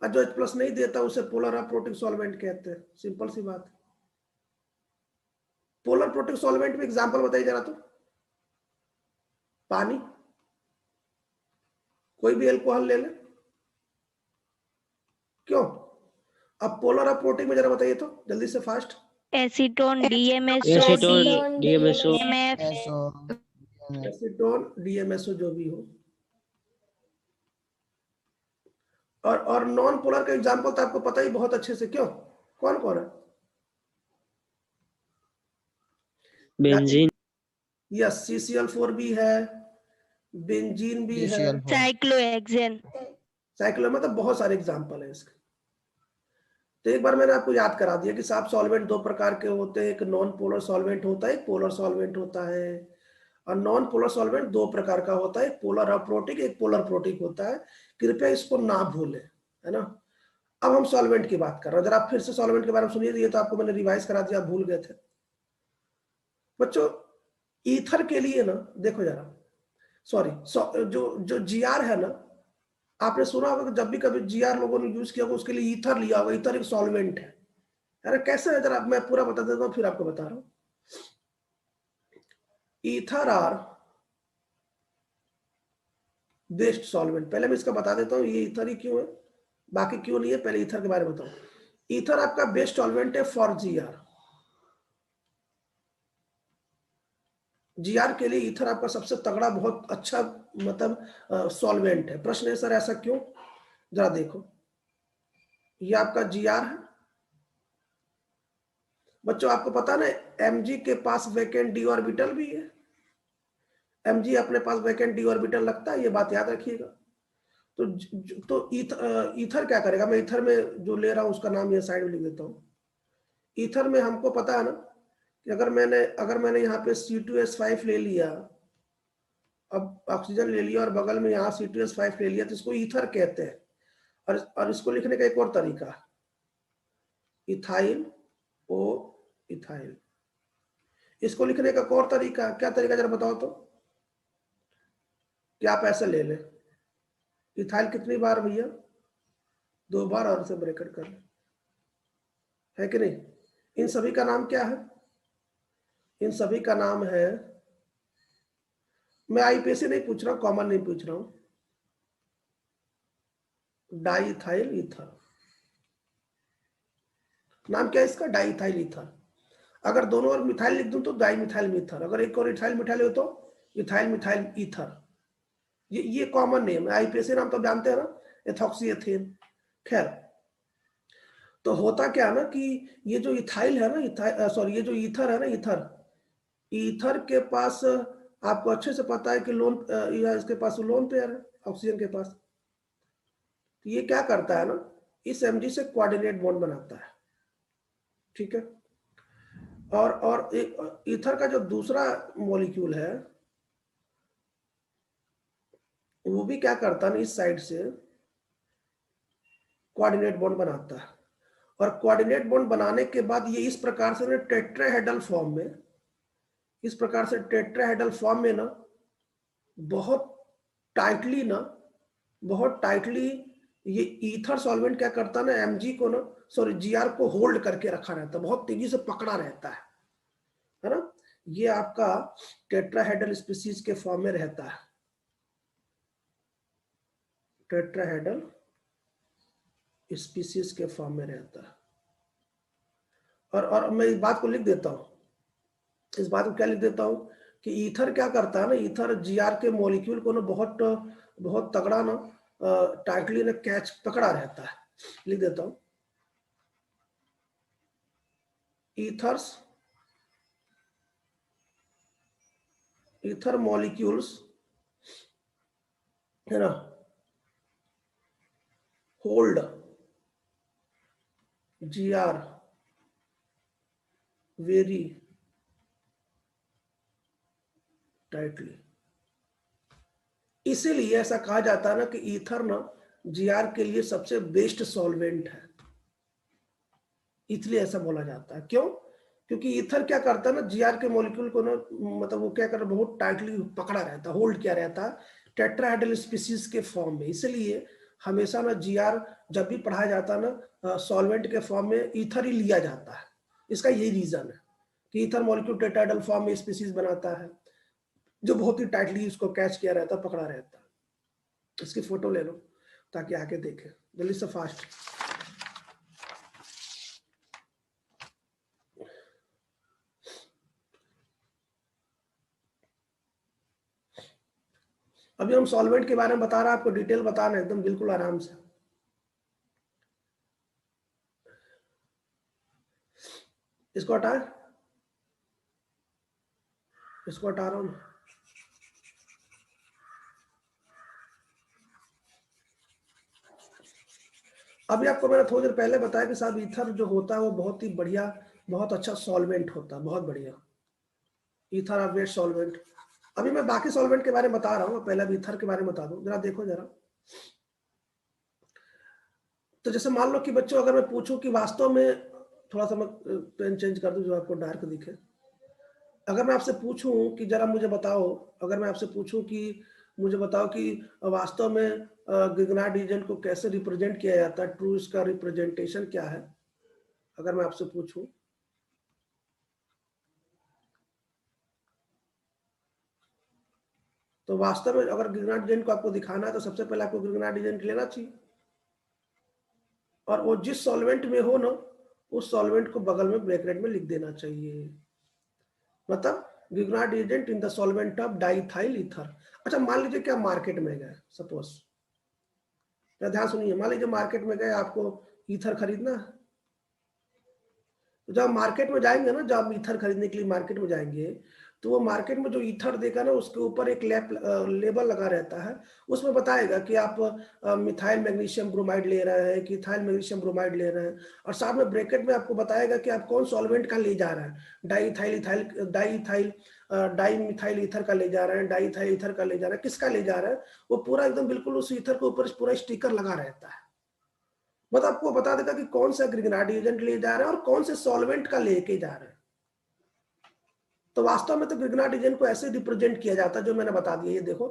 और जो H+ नहीं देता उसे पोलर अप्रोटिक सॉल्वेंट कहते हैं। सिंपल सी बात। पोलर प्रोटिक सॉल्वेंट में एग्जांपल बताइए जरा तो। पानी, कोई भी अल्कोहल ले ले। क्यों? अब पोलर अप्रोटिक में जरा बताइए तो जल्दी से fast. Acetone, DMSO, acetone, DMSO, DMF। Acetone, DMSO जो भी हो। और नॉन पोलर का एग्जांपल तो आपको पता ही बहुत अच्छे से, क्यों? कौन कौन है? बेंजीन, यस, CCl4 भी है, बेंजीन भी है, साइक्लोहेक्सेन। साइक्लो, मतलब बहुत सारे एग्जांपल है इसके। तो एक बार मैंने आपको याद करा दिया कि साफ सॉल्वेंट दो प्रकार के होते हैं, एक नॉन पोलर सॉल्वेंट होता है, एक पोलर सॉल्वेंट होता है। और नॉन पोलर सॉल्वेंट दो प्रकार का होता है, एक पोलर अप्रोटिक, एक पोलर प्रोटिक होता है। कृपया इसको ना भूलें, है ना। अब हम सॉल्वेंट की बात कर रहे हैं, जरा आप फिर से सॉल्वेंट के बारे में सुनिए, ये तो आपको मैंने रिवाइज करा दिया, आप भूल गए थे बच्चों। ईथर के लिए ना देखो जरा, सॉरी, जो Gr है ना, आपने सुना होगा कि जब भी कभी Gr लोगों ने यूज किया होगा उसके लिए ईथर लिया होगा। ईथर एक सॉल्वेंट है। अरे कैसे है जरा मैं पूरा बता देता हूँ, फिर आपको बता रहा हूँ। Ether are based solvent. पहले मैं इसका बता देता हूँ ये ईथर ही क्यों है, बाकी क्यों नहीं है, पहले ईथर के बारे में बताऊं। ईथर आपका बेस्ट सॉल्वेंट है फॉर Gr। Gr के लिए ईथर आपका सबसे तगड़ा, बहुत अच्छा मतलब सॉल्वेंट है। प्रश्न है सर ऐसा क्यों? जरा देखो, ये आपका Gr है बच्चों, आपको पता ना Mg के पास वैकेंट d ऑर्बिटल भी है। Mg अपने पास वैकेंट d ऑर्बिटल लगता है, ये बात याद रखिएगा। तो ईथर क्या करेगा? मैं ईथर में जो ले रहा हूं उसका नाम ये साइड में लिख देता हूं। ईथर में हमको पता है ना कि अगर मैंने यहाँ पे C2H5 ले लिया, अब ऑक्सीजन ले लिया और बगल में यहाँ C2H5 ले लिया, तो इसको ईथर कहते हैं। और इसको लिखने का एक और तरीका, इथाइल ओ इथाइल। इसको लिखने का और तरीका, क्या तरीका जरा बताओ तो। क्या आप ऐसे ले ले, इथाइल कितनी बार भैया? 2 बार, और से ब्रैकेट कर, है कि नहीं? इन सभी का नाम क्या है? इन सभी का नाम है, मैं आईपीएसी नहीं पूछ रहा हूं, कॉमन नहीं पूछ रहा हूं, डाइथाइल ईथर। नाम क्या है इसका? Diethyl ether. अगर दोनों और मिथाइल लिख दूं तो डाई मिथाइल मीथर, अगर एक और इथाइल मिथाइल हो तो इथाइल मिथाइल ईथर। ये कॉमन नेम है। आईपीएसी नाम तो जानते हैं ना, एथॉक्सी एथेन। खैर, तो होता क्या है ना कि ये जो इथाइल है ना, सॉरी ये जो ईथर है ना, ईथर के पास आपको अच्छे से पता है कि लोन, इसके पास लोन पेयर है ऑक्सीजन के पास। ये क्या करता है ना, इस एमजी से कोऑर्डिनेट बॉन्ड बनाता है, ठीक है। और एक ईथर का जो दूसरा मॉलिक्यूल है वो भी क्या करता है ना, इस साइड से कोऑर्डिनेट बॉन्ड बनाता है। और कोऑर्डिनेट बॉन्ड बनाने के बाद ये इस प्रकार से टेट्राहेड्रल फॉर्म में, इस प्रकार से टेट्राहेड्रल फॉर्म में ना बहुत टाइटली ये ईथर सॉल्वेंट क्या करता है ना, एमजी को ना, सॉरी जीआर को होल्ड करके रखा रहता है, बहुत तेजी से पकड़ा रहता है ना। ये आपका टेट्राहेड्रल स्पीसीज के फॉर्म में रहता है, टेट्राहेड्रल स्पीसीज के फॉर्म में रहता है। और मैं इस बात को लिख देता हूं, इस बात को क्या लिख देता हूं कि ईथर क्या करता है ना, ईथर जीआर के मॉलिक्यूल को ना बहुत तगड़ा ना टाइटली ना कैच पकड़ा रहता है। लिख देता हूं, ईथर मॉलिक्यूल्स है ना, होल्ड जीआर वेरी टाइटली। इसीलिए ऐसा कहा जाता है ना कि ईथर ना जीआर के लिए सबसे बेस्ट सॉल्वेंट है, इसलिए ऐसा बोला जाता है। क्यों? क्योंकि ईथर क्या करता है ना, जीआर के मॉलिक्यूल को ना, मतलब वो क्या कर, बहुत टाइटली पकड़ा रहता है, होल्ड किया रहता है टेट्राहेड्रल स्पीसीज के फॉर्म में। इसलिए हमेशा ना जीआर जब भी पढ़ाया जाता है ना, सॉल्वेंट के फॉर्म में ईथर ही लिया जाता है। इसका यही रीजन है कि ईथर मॉलिक्यूल टेट्राहेड्रल फॉर्म में स्पीसीज बनाता है, जो बहुत ही टाइटली उसको कैच किया रहता है, पकड़ा रहता है। इसकी फोटो ले लो ताकि आके देखें जल्दी से, फास्ट। अभी हम सॉल्वेंट के बारे में बता रहे हैं, आपको डिटेल बता रहे हैं एकदम बिल्कुल आराम से। इसको हटा रहा हूं। अभी आपको मैंने थोड़ी देर पहले बताया कि साहब ईथर जो होता है वो बहुत ही बढ़िया, बहुत अच्छा सॉल्वेंट होता है, बहुत बढ़िया ईथर ऑफ वेट सॉल्वेंट। अभी मैं बाकी सॉल्वेंट के बारे में बता रहा हूँ, पहले अभी ईथर के बारे में बता दूं, जरा देखो जरा। तो जैसे मान लो कि बच्चों, अगर मैं पूछूं कि वास्तव में, थोड़ा सा मैं पेन चेंज कर दूं जो आपको डार्क दिखे। अगर मैं आपसे पूछूं कि जरा मुझे बताओ, अगर मैं आपसे पूछूं कि मुझे बताओ कि वास्तव में गिगनार्ड रीजन को कैसे रिप्रेजेंट किया जाता है, ट्रू इसका रिप्रेजेंटेशन क्या है, अगर मैं आपसे पूछूं, तो वास्तव में अगर गिगनार्ड रीजन को आपको दिखाना है तो सबसे पहले आपको गिगनार्ड रीजन लेना चाहिए, और वो जिस सॉल्वेंट में हो ना, उस सॉल्वेंट को बगल में ब्रैकेट में लिख देना चाहिए। मतलब Grignard agent in the solvent of diethyl ether. अच्छा, मान लीजिए क्या मार्केट में गए, सपोज, ध्यान सुनिए, मान लीजिए मार्केट में गए, आपको ईथर खरीदना है। तो जब मार्केट में जाएंगे ना, जब आप ईथर खरीदने के लिए मार्केट में जाएंगे, तो वो मार्केट में जो ईथर देगा ना, उसके ऊपर एक लेबल लगा रहता है, उसमें बताएगा कि आप मिथाइल मैग्नीशियम ब्रोमाइड ले रहे हैं कि इथाइल मैग्नीशियम ब्रोमाइड ले रहे हैं, और साथ में ब्रैकेट में आपको बताएगा कि आप कौन सॉल्वेंट का ले जा रहे हैं, डाई मिथाइल ईथर का ले जा रहे हैं, डाईथाइल ईथर का ले जा रहे हैं, किसका ले जा रहे हैं, वो पूरा एकदम बिल्कुल उस ईथर के ऊपर पूरा स्टिकर लगा रहता है। मतलब आपको बता देगा कि कौन सा ग्रिग्नार्ड एजेंट ले जा रहे हैं और कौन से सॉल्वेंट का लेके जा रहे हैं। तो वास्तव में तो ग्रिग्नार्ड एजेंट को ऐसे रिप्रेजेंट किया जाता है जो मैंने बता दिया। ये देखो,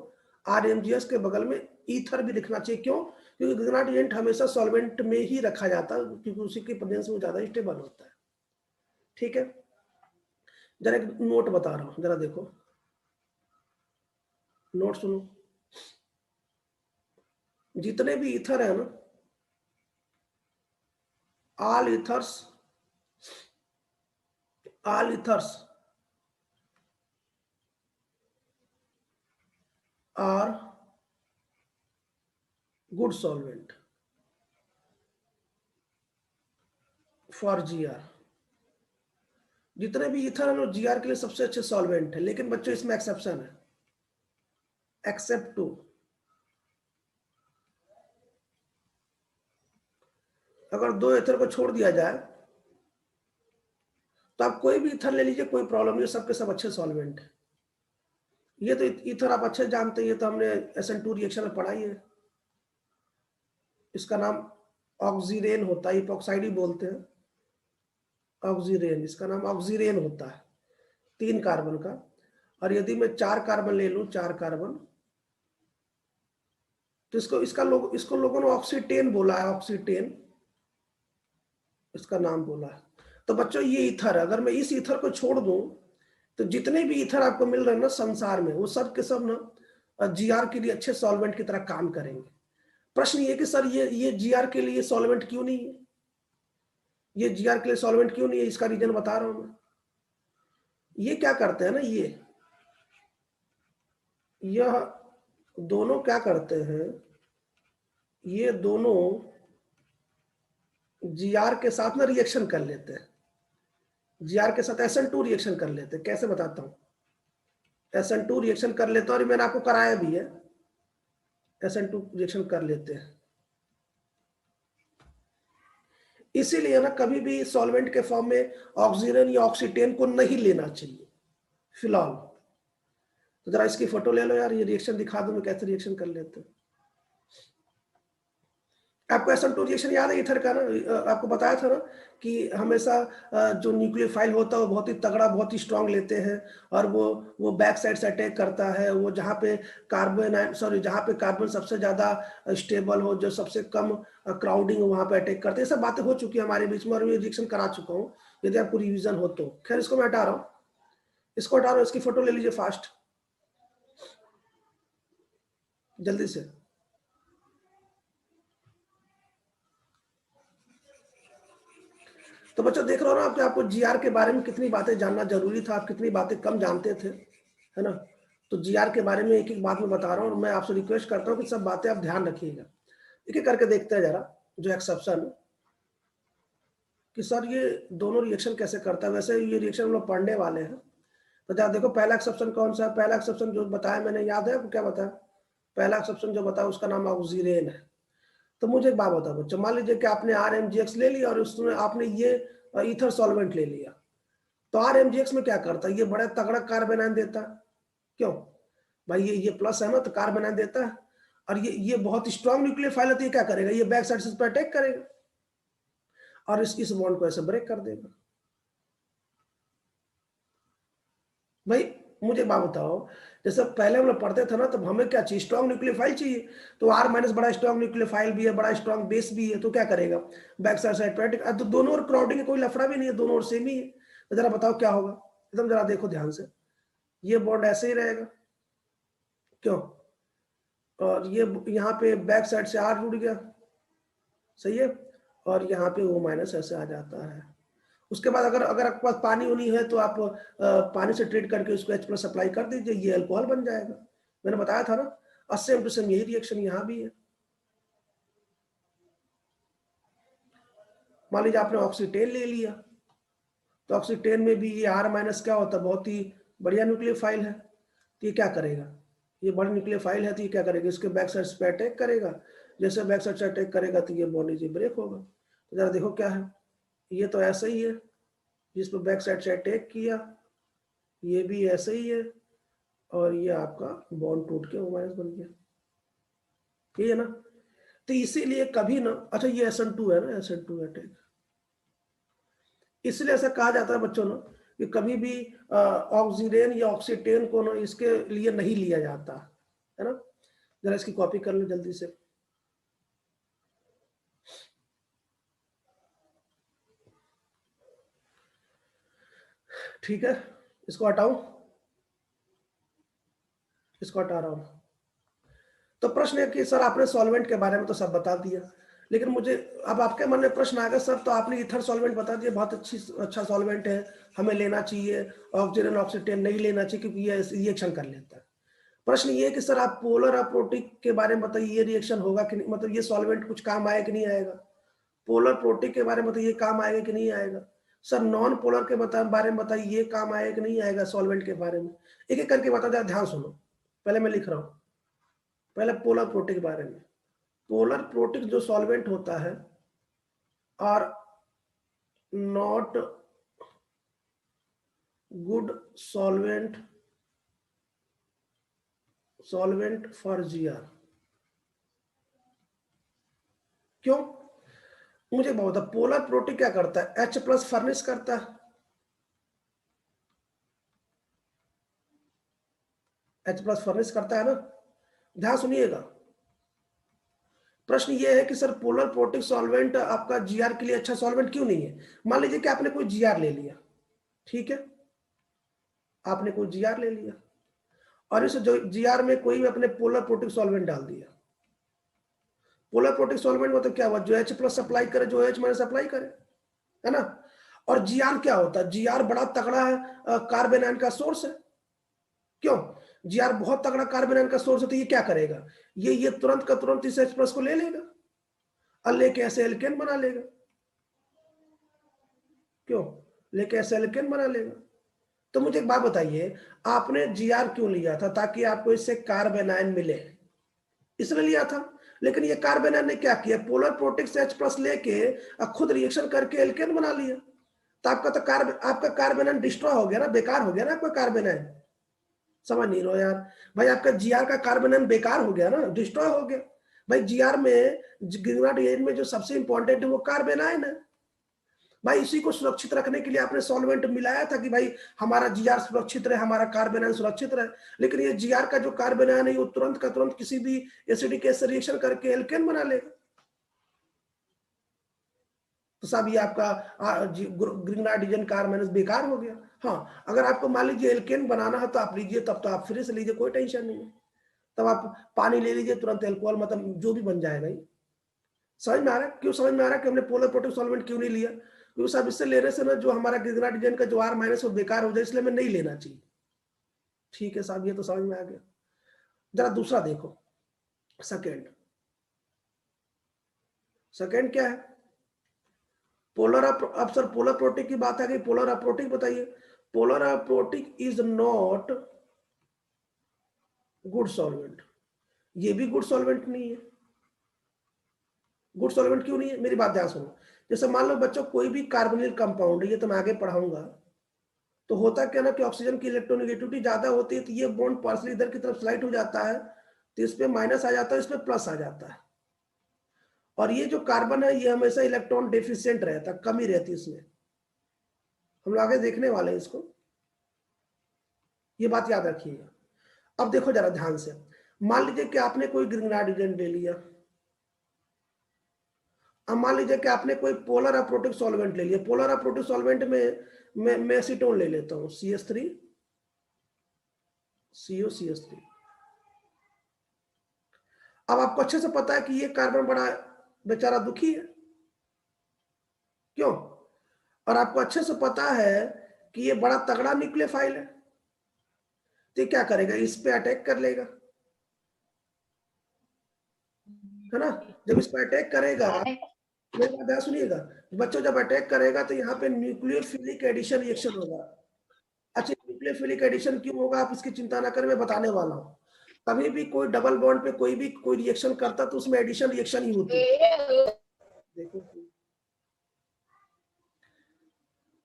आरएमजीएस के बगल में ईथर भी लिखना चाहिए। क्यों? क्योंकि ग्रिग्नार्ड एजेंट हमेशा सॉल्वेंट में ही रखा जाता है, क्योंकि उसी के प्रेजेंस में ज्यादा स्टेबल होता है। ठीक है, जरा एक नोट बता रहा हूं, जरा देखो, नोट सुनो। जितने भी ईथर है ना, all ethers are good solvent for GR। जितने भी ईथर है ना जीआर के लिए सबसे अच्छे सॉल्वेंट है, लेकिन बच्चों इसमें एक्सेप्शन है, एक्सेप्ट टू। अगर 2 ईथर को छोड़ दिया जाए तो आप कोई भी ईथर ले लीजिए, कोई प्रॉब्लम नहीं, सबके सब अच्छे सॉल्वेंट है। ये तो ईथर आप अच्छे जानते हैं, ये तो हमने SN2 रिएक्शन में पढ़ा ही है। इसका नाम ऑक्सीरेन होता है, इपॉक्साइड ही बोलते हैं, ऑक्सीरेन, इसका नाम ऑक्सीरेन होता है 3 कार्बन का। और यदि मैं 4 कार्बन ले लूं, 4 कार्बन, तो इसको लोगों ने ऑक्सीटेन बोला है, ऑक्सीटेन इसका नाम बोला है। तो बच्चों ये ईथर है, अगर मैं इस ईथर को छोड़ दूं तो जितने भी ईथर आपको मिल रहे हैं ना संसार में, वो सब के सब ना जीआर के लिए अच्छे सॉल्वेंट की तरह काम करेंगे। प्रश्न ये कि सर ये जीआर के लिए सॉल्वेंट क्यों नहीं है, ये जीआर के लिए सॉल्वेंट क्यों नहीं है, इसका रीजन बता रहा हूं मैं। ये क्या करते हैं ना, यह दोनों क्या करते हैं, ये दोनों जीआर के साथ ना रिएक्शन कर लेते हैं, जीआर के साथ SN2 रिएक्शन कर लेते हैं। कैसे बताता हूं, SN2 रिएक्शन कर लेते हैं, और मैंने आपको कराया भी है, SN2 रिएक्शन कर लेते हैं। इसीलिए ना कभी भी सॉल्वेंट के फॉर्म में ऑक्सीजन या ऑक्सीटेन को नहीं लेना चाहिए फिलहाल। तो जरा इसकी फोटो ले लो यार, ये रिएक्शन दिखा दो मैं कैसे रिएक्शन कर लेते हैं। आपको SN2 रिएक्शन याद है ईथर का ना, आपको बताया था ना कि हमेशा जो न्यूक्लियोफाइल होता है वो बहुत ही तगड़ा, बहुत ही स्ट्रांग लेते हैं, और वो बैक साइड से अटैक करता है। वो जहाँ पे कार्बन सबसे ज्यादा स्टेबल हो, जो सबसे कम क्राउडिंग हो, वहां पे अटैक करते हैं। सब बातें हो चुकी है हमारे बीच में, और मैं रिएक्शन करा चुका हूँ, यदि आपको रिविजन हो तो। खैर इसको मैं हटा रहा हूँ, इसको हटा रहा हूँ, इसकी फोटो ले लीजिए फास्ट जल्दी से। तो बच्चों देख रहे हो ना आप कि आपको जीआर के बारे में कितनी बातें जानना जरूरी था, आप कितनी बातें कम जानते थे, है ना। तो जीआर के बारे में एक एक बात मैं बता रहा हूँ, और मैं आपसे रिक्वेस्ट करता हूँ कि सब बातें आप ध्यान रखिएगा। एक एक करके देखते हैं जरा, जो एक्सेप्शन कि सर ये दोनों रिएक्शन कैसे करता है। वैसे ये रिएक्शन हम लोग पढ़ने वाले हैं, तो जरा देखो पहला एक्सेप्शन कौन सा है। पहला एक्सेप्शन जो बताया मैंने, याद है आपको क्या बताया, पहला एक्सेप्शन जो बताया उसका नाम ऑक्सीरेन है। तो मुझे एक बात बताओ बच्चों, मान लीजिए कि आपने RMGX ले लिया और उसमें आपने ये ईथर सॉल्वेंट ले लिया, तो RMGX में क्या करता है, ये बड़ा तगड़ा कार्बन आयन देता है। क्यों भाई, ये प्लस है ना, तो कार्बन आयन देता है। और ये बहुत स्ट्रॉन्ग न्यूक्लियोफाइल है, तो ये क्या करेगा, ये बैक साइड से अटैक करेगा और इस बॉन्ड को ऐसे ब्रेक कर देगा। भाई मुझे बात बताओ, जैसे पहले हम लोग पढ़ते थे ना, तब हमें क्या चाहिए, स्ट्रॉन्ग न्यूक्लियोफाइल चाहिए। तो R- बड़ा स्ट्रॉन्ग न्यूक्लियोफाइल भी है, बड़ा स्ट्रॉन्ग बेस भी है, तो क्या करेगा, बैक साइड पर अटैक। तो दोनों ओर क्राउडिंग कोई लफड़ा भी नहीं है, दोनों ओर सेम ही है। तो जरा बताओ क्या होगा, एकदम जरा देखो ध्यान से, ये बॉन्ड ऐसे ही रहेगा, क्यों, और ये यहाँ पे बैक साइड से R जुड़ गया, सही है, और यहाँ पे O- ऐसे आ जाता है। उसके बाद अगर आपके पास पानी होनी है तो आप पानी से ट्रीट करके उसको H+ अप्लाई कर दीजिए, ये अल्कोहल बन जाएगा। मैंने बताया था ना, सेम टू सेम यही रिएक्शन यहाँ भी है। मान लीजिए आपने ऑक्सीटेन ले लिया, तो ऑक्सीटेन में भी ये R- क्या होता है, बहुत ही बढ़िया न्यूक्लियोफाइल है। तो ये क्या करेगा, ये बड़ा न्यूक्लियोफाइल है, तो ये क्या करेगा, इसके बैक साइड पे अटैक करेगा। जैसे बैक साइड से अटैक करेगा तो ये बॉन्ड ब्रेक होगा। तो जरा देखो क्या है, ये तो ऐसा ही है, जिस पर बैक साइड से अटैक किया, ये भी ऐसे ही है, और ये आपका बॉन्ड टूट के O- बन गया, ठीक है ना। तो इसीलिए कभी ना, अच्छा ये SN2 है ना, SN2 अटैक, इसलिए ऐसा कहा जाता है बच्चों ना कि कभी भी ऑक्सीडेन या ऑक्सीटेन को ना इसके लिए नहीं लिया जाता, है ना। जरा इसकी कॉपी कर लो जल्दी से। ठीक है, इसको हटाऊं, इसको हटा रहा हूं। तो प्रश्न है कि सर आपने सॉल्वेंट के बारे में तो सब बता दिया, लेकिन मुझे अब आपके मन में प्रश्न आ गया सर तो आपने ईथर सॉल्वेंट बता दिया, बहुत अच्छा सॉल्वेंट है, हमें लेना चाहिए, ऑक्सीजन ऑक्सीटेन नहीं लेना चाहिए क्योंकि ये रिएक्शन कर लेता है। प्रश्न ये है कि सर आप पोलर अप्रोटिक के बारे में बताइए, ये रिएक्शन होगा कि नहीं, मतलब ये सॉल्वेंट कुछ काम आएगा कि नहीं आएगा। पोलर प्रोटिक के बारे में बताइए काम आएगा कि नहीं आएगा। सर नॉन पोलर के बारे में बताइए ये काम आएगा कि नहीं आएगा सॉल्वेंट के बारे में। एक एक करके बता दे, ध्यान सुनो, पहले मैं लिख रहा हूं। पहले पोलर प्रोटिक के बारे में। पोलर प्रोटिक जो सॉल्वेंट होता है are not good solvent for GR. क्यों? मुझे बहुत है, पोलर प्रोटिक क्या करता है, H+ फर्निश करता है, H+ फर्निश करता है ना। ध्यान सुनिएगा, प्रश्न ये है कि सर पोलर प्रोटिक सॉल्वेंट आपका जीआर के लिए अच्छा सॉल्वेंट क्यों नहीं है। मान लीजिए कि आपने कोई जीआर ले लिया, ठीक है, आपने कोई जीआर ले लिया और इस जीआर में कोई भी अपने पोलर प्रोटिक सॉल्वेंट डाल दिया। पोलर प्रोटिक सॉल्वेंट मतलब क्या हुआ, जो H+ सप्लाई करे, जो OH- सप्लाई करे, है ना। और जीआर क्या होता है, जीआर बड़ा तगड़ा है, कार्बन आयन का सोर्स है। क्यों? जीआर बहुत तगड़ा कार्बन आयन का सोर्स है, तो ये क्या करेगा, ये तुरंत का तुरंत इस H+ को ले लेगा और लेके ऐसे एल्केन बना लेगा। क्यों? लेके ऐसे एल्केन बना लेगा। तो मुझे एक बात बताइए, आपने जीआर क्यों लिया था, ताकि आपको इससे कार्बन आयन मिले, इसलिए लिया था। लेकिन ये कार्बन आयन ने क्या किया, पोलर प्रोटिक से H+ लेके खुद रिएक्शन करके एल्केन बना लिया। तो आपका कार्बन आयन डिस्ट्रॉय हो गया ना, बेकार हो गया ना आपका कार्बन आयन। समझ नहीं रहो यार भाई, आपका जीआर का कार्बन आयन बेकार हो गया ना, डिस्ट्रॉय हो गया। भाई जीआर में, ग्रिग्नार्ड रीएजेंट में जो सबसे इंपॉर्टेंट है वो कार्बन आयन है। भाई इसी को सुरक्षित रखने के लिए आपने सॉल्वेंट मिलाया था कि भाई हमारा जीआर सुरक्षित रहे, हमारा कार्बन आयन सुरक्षित रहे। लेकिन ये जीआर का जो कार्बन आयन है वो तुरंत का तुरंत किसी भी एसिडिक से रिएक्शन करके एल्केन बना लेगा। तो साहब ये आपका ग्रिग्नार्ड रीएजेंट कार्बन आयन बेकार हो गया। हाँ, अगर आपको मान लीजिए एल्केन बनाना है तो आप लीजिए, तब तो आप फ्री से लीजिए, कोई टेंशन नहीं है। तब आप पानी ले लीजिए, तुरंत एल्कोहल मतलब जो भी बन जाएगा। ही समझ में आ रहा है, क्यों समझ में आ रहा है कि हमने पोलर प्रोटिक सॉल्वेंट क्यों नहीं लिया, क्योंकि साहब इससे लेने से ना जो हमारा ग्रिग्नार्ड रीएजेंट का जो R- वो बेकार हो जाए, इसलिए हमें नहीं लेना चाहिए। ठीक है साहब, ये तो समझ में आ गया। जरा दूसरा देखो, सेकेंड क्या है, पोलर अब सर पोलर प्रोटिक की बात आ गई, पोलर अप्रोटिक बताइए। Polar aprotic is not good solvent, ये भी गुड सॉल्वेंट नहीं है। गुड सॉल्वेंट क्यों नहीं है, मेरी बात ध्यान सुनो। जैसे मान लो बच्चों कोई भी कार्बोनिल कंपाउंड है, ये तो मैं आगे पढ़ाऊंगा, तो होता क्या ना कि ऑक्सीजन की इलेक्ट्रोनेगेटिविटी ज्यादा होती है, तो ये बॉन्ड पार्सली इधर की तरफ स्लाइड हो जाता है, तो इस पे माइनस आ जाता है, इस पे प्लस आ जाता है। और ये जो कार्बन है ये हमेशा इलेक्ट्रॉन डेफिशिएंट रहता है, कमी रहती है इसमें, हम लोग आगे देखने वाले हैं इसको, ये बात याद रखिएगा। अब देखो जरा ध्यान से, मान लीजिए कि आपने कोई ग्रिग्नार्ड रीएजेंट ले लिया, अब मान लीजिए कि आपने कोई पोलर अप्रोटिक सॉल्वेंट ले लिया। पोलर अप्रोटिक सॉल्वेंट में मैं एसीटोन ले लेता हूं, CH3 COCH3। अब आपको अच्छे से पता है कि ये कार्बन बड़ा बेचारा दुखी है, क्यों, और आपको अच्छे से पता है कि ये बड़ा तगड़ा न्यूक्लियोफाइल है, तो क्या करेगा, इस पे अटैक कर लेगा, है ना। जब इस पे अटैक करेगा, मेरी बात ध्यान सुनिएगा बच्चों, जब अटैक करेगा तो यहाँ पे न्यूक्लियोफिलिक एडिशन रिएक्शन होगा। अच्छा, न्यूक्लियोफिलिक एडिशन क्यों होगा आप इसकी चिंता ना करें, मैं बताने वाला हूँ। कभी भी कोई डबल बॉन्ड पे कोई रिएक्शन करता तो उसमें एडिशन रिएक्शन ही होती है। देखो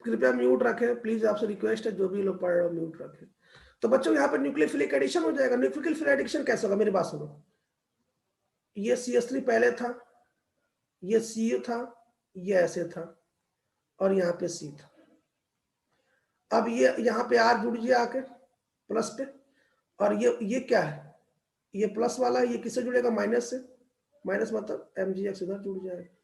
कृपया म्यूट रखें प्लीज, आपसे रिक्वेस्ट है, जो भी लोग पढ़ रहे हो म्यूट रखें। तो बच्चों यहाँ पर न्यूक्लियोफिलिक एडिशन हो जाएगा। न्यूक्लियोफिलिक एडिशन कैसे होगा, मेरी बात सुनो, ये CH3 पहले था, ये CU था, ये ऐसे था, और यहाँ पे C था। अब ये यहाँ पे R जुड़ गया आके प्लस पे, और ये क्या है, ये प्लस वाला, ये किससे जुड़ेगा, माइनस से, माइनस मतलब MgX इधर जुड़ जाएगा।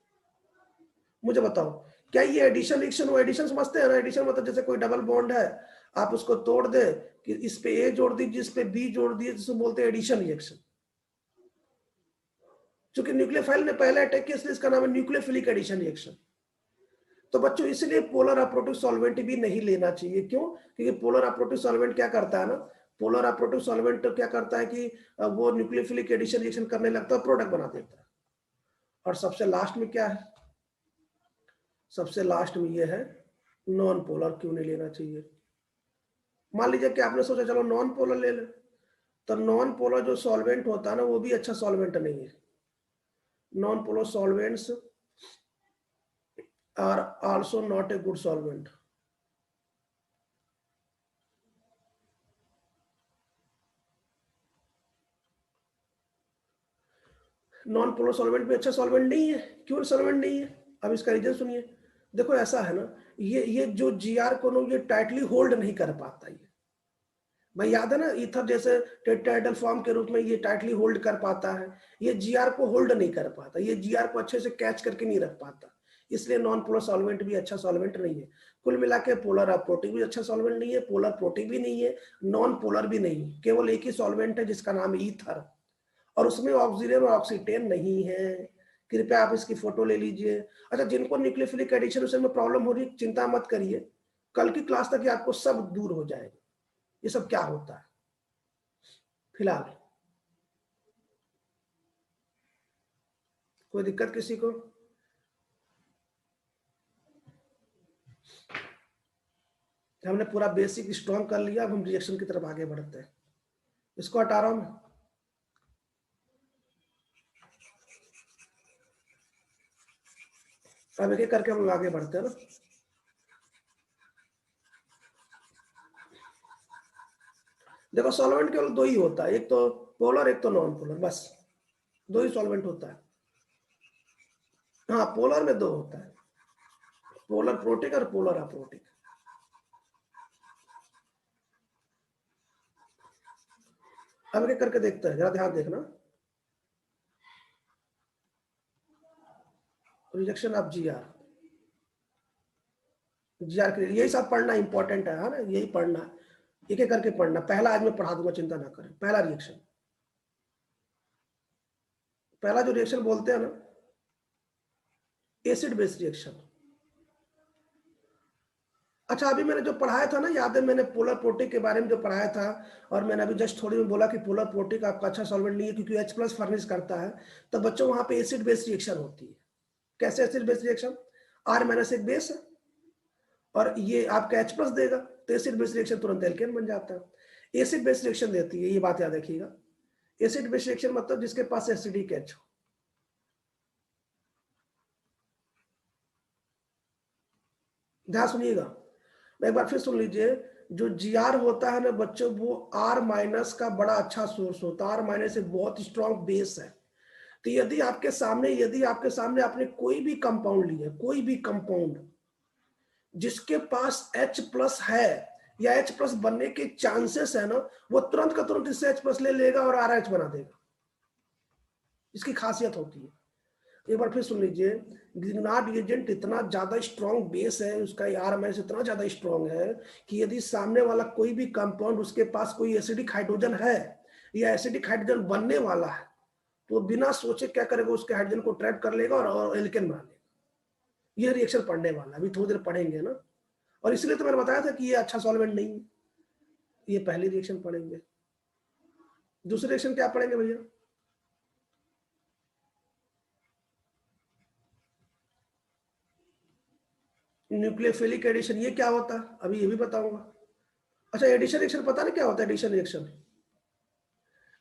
मुझे बताओ क्या ये एडिशन रिएक्शन, वो एडिशन समझते हैं ना, एडिशन मतलब जैसे कोई डबल बॉन्ड है आप उसको तोड़ दे कि इस पे ए जोड़ दीजिए, इस पे बी जोड़ दिए, जिसको बोलते हैं एडिशन रिएक्शन। क्योंकि न्यूक्लियोफाइल ने पहले अटैक किया, इसलिए इसका नाम है न्यूक्लियोफिलिक एडिशन रिएक्शन। तो बच्चों इसलिए पोलर अप्रोटिक सॉल्वेंट भी नहीं लेना चाहिए। क्यों? क्योंकि पोलर अप्रोटिक सॉल्वेंट क्या करता है ना, पोलर अप्रोटिक सॉल्वेंट क्या करता है कि वो न्यूक्लियोफिलिक एडिशन रिएक्शन करने लगता है, प्रोडक्ट बना देता है। और सबसे लास्ट में क्या है? सबसे लास्ट में ये है नॉन पोलर क्यों नहीं लेना चाहिए। मान लीजिए कि आपने सोचा चलो नॉन पोलर ले ले, तो नॉन पोलर जो सॉल्वेंट होता है ना वो भी अच्छा सॉल्वेंट नहीं है। Non polar solvents are also not a good solvent. Non polar solvent भी अच्छा सॉल्वेंट नहीं है। क्यों सॉल्वेंट नहीं है? अब इसका रीजन सुनिए। देखो ऐसा है ना, ये जो जीआर को ये टाइटली होल्ड नहीं कर पाता। ये भाई याद है ना, ईथर जैसे टेट्राहेड्रल फॉर्म के रूप में ये टाइटली होल्ड कर पाता है, ये जीआर को होल्ड नहीं कर पाता, ये जीआर को अच्छे से कैच करके नहीं रख पाता। इसलिए नॉन पोलर सॉल्वेंट भी अच्छा सॉल्वेंट नहीं है। कुल मिला के पोलर अप्रोटिक भी अच्छा सॉल्वेंट नहीं है, पोलर प्रोटिक भी नहीं है, नॉन पोलर भी नहीं है। केवल एक ही सॉल्वेंट है जिसका नाम है ईथर, और उसमें ऑक्सीजन और ऑक्सीटेन नहीं है। कृपया आप इसकी फोटो ले लीजिए। अच्छा, जिनको न्यूक्लियोफिलिक एडिशन में प्रॉब्लम हो रही है, चिंता मत करिए, कल की क्लास तक आपको सब दूर हो जाएगा ये सब क्या होता है। फिलहाल कोई दिक्कत किसी को? हमने पूरा बेसिक स्ट्रॉन्ग कर लिया, अब हम रिएक्शन की तरफ आगे बढ़ते हैं। इसको हटा रहा हूं। अब एक एक करके हम आगे बढ़ते हैं ना। देखो सॉल्वेंट केवल दो ही होता है, एक तो पोलर एक तो नॉन पोलर, बस दो ही सॉल्वेंट होता है। हाँ, पोलर में दो होता है, पोलर प्रोटिक और पोलर अप्रोटिक। अब एक करके देखते हैं, जरा ध्यान देखना। रिजेक्शन ऑफ जीआर, जीआर के लिए यही सब पढ़ना इंपॉर्टेंट है ना, यही पढ़ना, एक एक करके पढ़ना। पहला आज मैं पढ़ा दूंगा, चिंता ना करें। पहला रिएक्शन, पहला जो रिएक्शन बोलते हैं ना, एसिड बेस रिएक्शन। अच्छा, अभी मैंने जो पढ़ाया था ना, याद है मैंने पोलर प्रोटिक के बारे में जो पढ़ाया था, और मैंने अभी जस्ट थोड़ी में बोला कि पोलर प्रोटिक आपका अच्छा सॉल्वेंट नहीं है क्योंकि H+ फर्निश करता है। तो बच्चों वहां पे एसिड बेस रिएक्शन होती है। कैसे एसिड बेस रिएक्शन? R- एक बेस है और ये आपका H+ देगा, तो एसिड बेस रिएक्शन तुरंत एल्केन बन जाता है। एसिड बेस रिएक्शन देती है, ये बात याद रखिएगा। एसिड बेस रिएक्शन मतलब जिसके पास एसिडिक H हो। ध्यान सुनिएगा, एक बार फिर सुन लीजिए। जो जीआर होता है ना बच्चों, वो R- का बड़ा अच्छा सोर्स होता है। R- एक बहुत स्ट्रॉन्ग बेस है। तो यदि आपके सामने आपने कोई भी कंपाउंड लिया, कोई भी कंपाउंड जिसके पास H+ है या H+ बनने के चांसेस है ना, वो तुरंत का तुरंत इससे H+ ले लेगा और RH बना देगा। इसकी खासियत होती है। एक बार फिर सुन लीजिए, ग्रिग्नार्ड एजेंट इतना ज्यादा स्ट्रॉन्ग बेस है, उसका R- इतना ज्यादा स्ट्रॉन्ग है कि यदि सामने वाला कोई भी कंपाउंड उसके पास कोई एसिडिक हाइड्रोजन है या एसिडिक हाइड्रोजन बनने वाला है, तो बिना सोचे क्या करेगा, उसके हाइड्रोजन को ट्रैप कर लेगा और एल्केन बना लेगा। ये रिएक्शन पढ़ने वाला, अभी थोड़ी देर पढ़ेंगे ना, और इसलिए तो मैंने बताया था कि ये अच्छा सॉल्वेंट नहीं है। ये पहली रिएक्शन पढ़ेंगे। दूसरी रिएक्शन क्या पढ़ेंगे भैया? Nucleophilic addition. ये क्या होता है अभी ये भी बताऊंगा। अच्छा, एडिशन रिएक्शन पता नहीं क्या होता है? एडिशन रिएक्शन,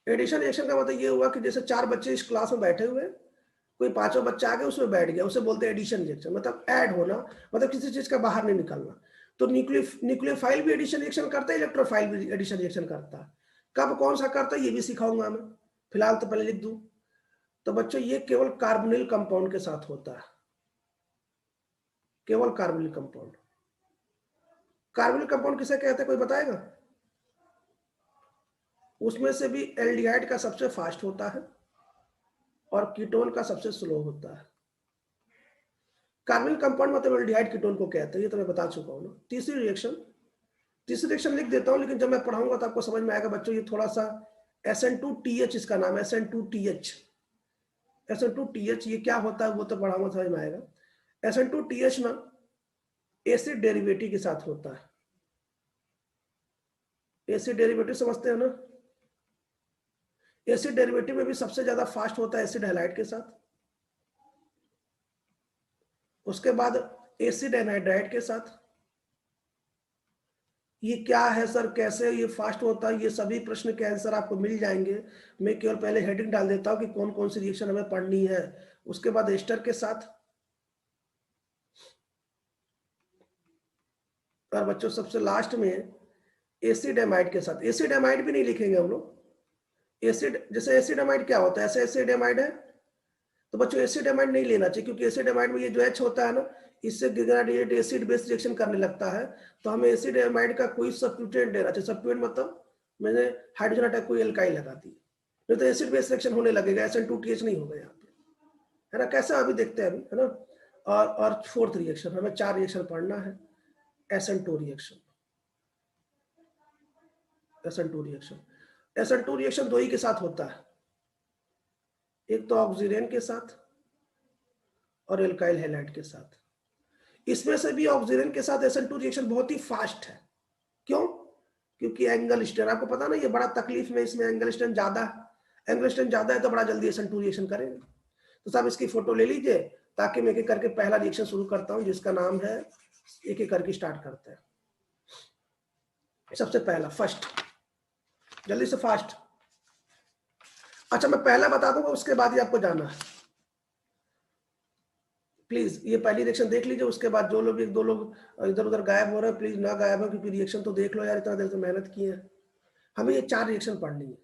एडिशन रिएक्शन का मतलब ये हुआ कि जैसे 4 बच्चे इस क्लास में बैठे हुए, कोई 5वां बच्चा आगे उसमें बैठ गया, उसे बोलते हैं एडिशन रिएक्शन। मतलब ऐड होना, मतलब किसी चीज का बाहर नहीं निकलना। तो न्यूक्लियोफाइल भी एडिशन रिएक्शन करता है, इलेक्ट्रोफाइल भी एडिशन रिएक्शन करता है। कब कौन सा करता है ये भी सिखाऊंगा मैं, फिलहाल तो पहले लिख दूं। तो बच्चों ये केवल कार्बोनिल कंपाउंड के साथ होता है, केवल कार्बोनिल कंपाउंड। कार्बोनिल कंपाउंड किसे कहते हैं, कोई बताएगा? उसमें से भी एल्डिहाइड का सबसे फास्ट होता है और कीटोन का सबसे स्लो होता है। कार्बोनिल कंपाउंड मतलब एल्डिहाइड कीटोन को कहते हैं, ये तो मैं बता चुका हूं ना। तीसरी रिएक्शन तीसरी रिएक्शन लिख देता हूँ, लेकिन जब मैं पढ़ाऊंगा तो आपको समझ में आएगा बच्चों। ये थोड़ा सा SN2TH इसका नाम है, SN2TH। SN2TH ये क्या होता है वो तो पढ़ाऊंगा, समझ में आएगा। SN2TH ना एसिड डेरिवेटिव के साथ होता है। एसिड डेरिवेटिव समझते हो ना? एसिड डेरिवेटिव में भी सबसे ज्यादा फास्ट होता है एसिड हैलाइड के साथ, उसके बाद एसिड एनहाइड्राइड के साथ। ये क्या है सर, कैसे ये फास्ट होता है, ये सभी प्रश्न के आंसर आपको मिल जाएंगे। मैं केवल पहले हेडिंग डाल देता हूं कि कौन कौन सी रिएक्शन हमें पढ़नी है। उसके बाद एस्टर के साथ, और बच्चों सबसे लास्ट में एसिड एमाइड के साथ। एसिड एमाइड भी नहीं लिखेंगे हम लोग। एसिड जैसे एसिड एमाइड क्या होता है, ऐसे एसिड एमाइड है तो बच्चों एसिड एमाइड नहीं लेना चाहिए, क्योंकि एसिड एमाइड में ये जो H होता है ना, इससे ग्रेडिएंट एसिड बेस रिएक्शन करने लगता है। तो हमें एसिड एमाइड का कोई सब्स्टिट्यूएंट देना चाहिए। सब्स्टिट्यूएंट मतलब मैंने हाइड्रोजन अटैक कोई एल्काइल लगा दी, नहीं तो एसिड बेस रिएक्शन होने लगेगा। SN2TH नहीं होगा यहाँ पे, है ना। कैसा अभी देखते हैं अभी, है ना। और फोर्थ रिएक्शन, हमें 4 रिएक्शन पढ़ना है। SN2 reaction, SN2 reaction. SN2 reaction दो ही के साथ होता है, एक तो ऑक्सीजन के साथ और एल्काइल हैलाइड के साथ। इसमें से भी ऑक्सीजन के साथ SN2 रिएक्शन बहुत ही फास्ट है। क्यों? क्योंकि एंगल स्ट्रेन, आपको पता ना, ये बड़ा तकलीफ में इसमें एंगल स्ट्रेन ज्यादा है। एंगल स्ट्रेन ज्यादा है तो बड़ा जल्दी SN2 रिएक्शन करेंगे। तो साहब इसकी फोटो ले लीजिए, ताकि मैं एक एक करके पहला रिएक्शन शुरू करता हूं, जिसका नाम है, एक एक करके स्टार्ट करते हैं। सबसे पहला फर्स्ट, जल्दी से फास्ट। अच्छा मैं पहला बता दूंगा, उसके बाद ही आपको जाना है। प्लीज ये पहली रिएक्शन देख लीजिए, उसके बाद जो लोग, एक दो लोग इधर उधर गायब हो रहे हैं, प्लीज ना गायब हो, क्योंकि रिएक्शन तो देख लो यार, इतना देर से मेहनत की है। हमें ये 4 रिएक्शन पढ़नी है।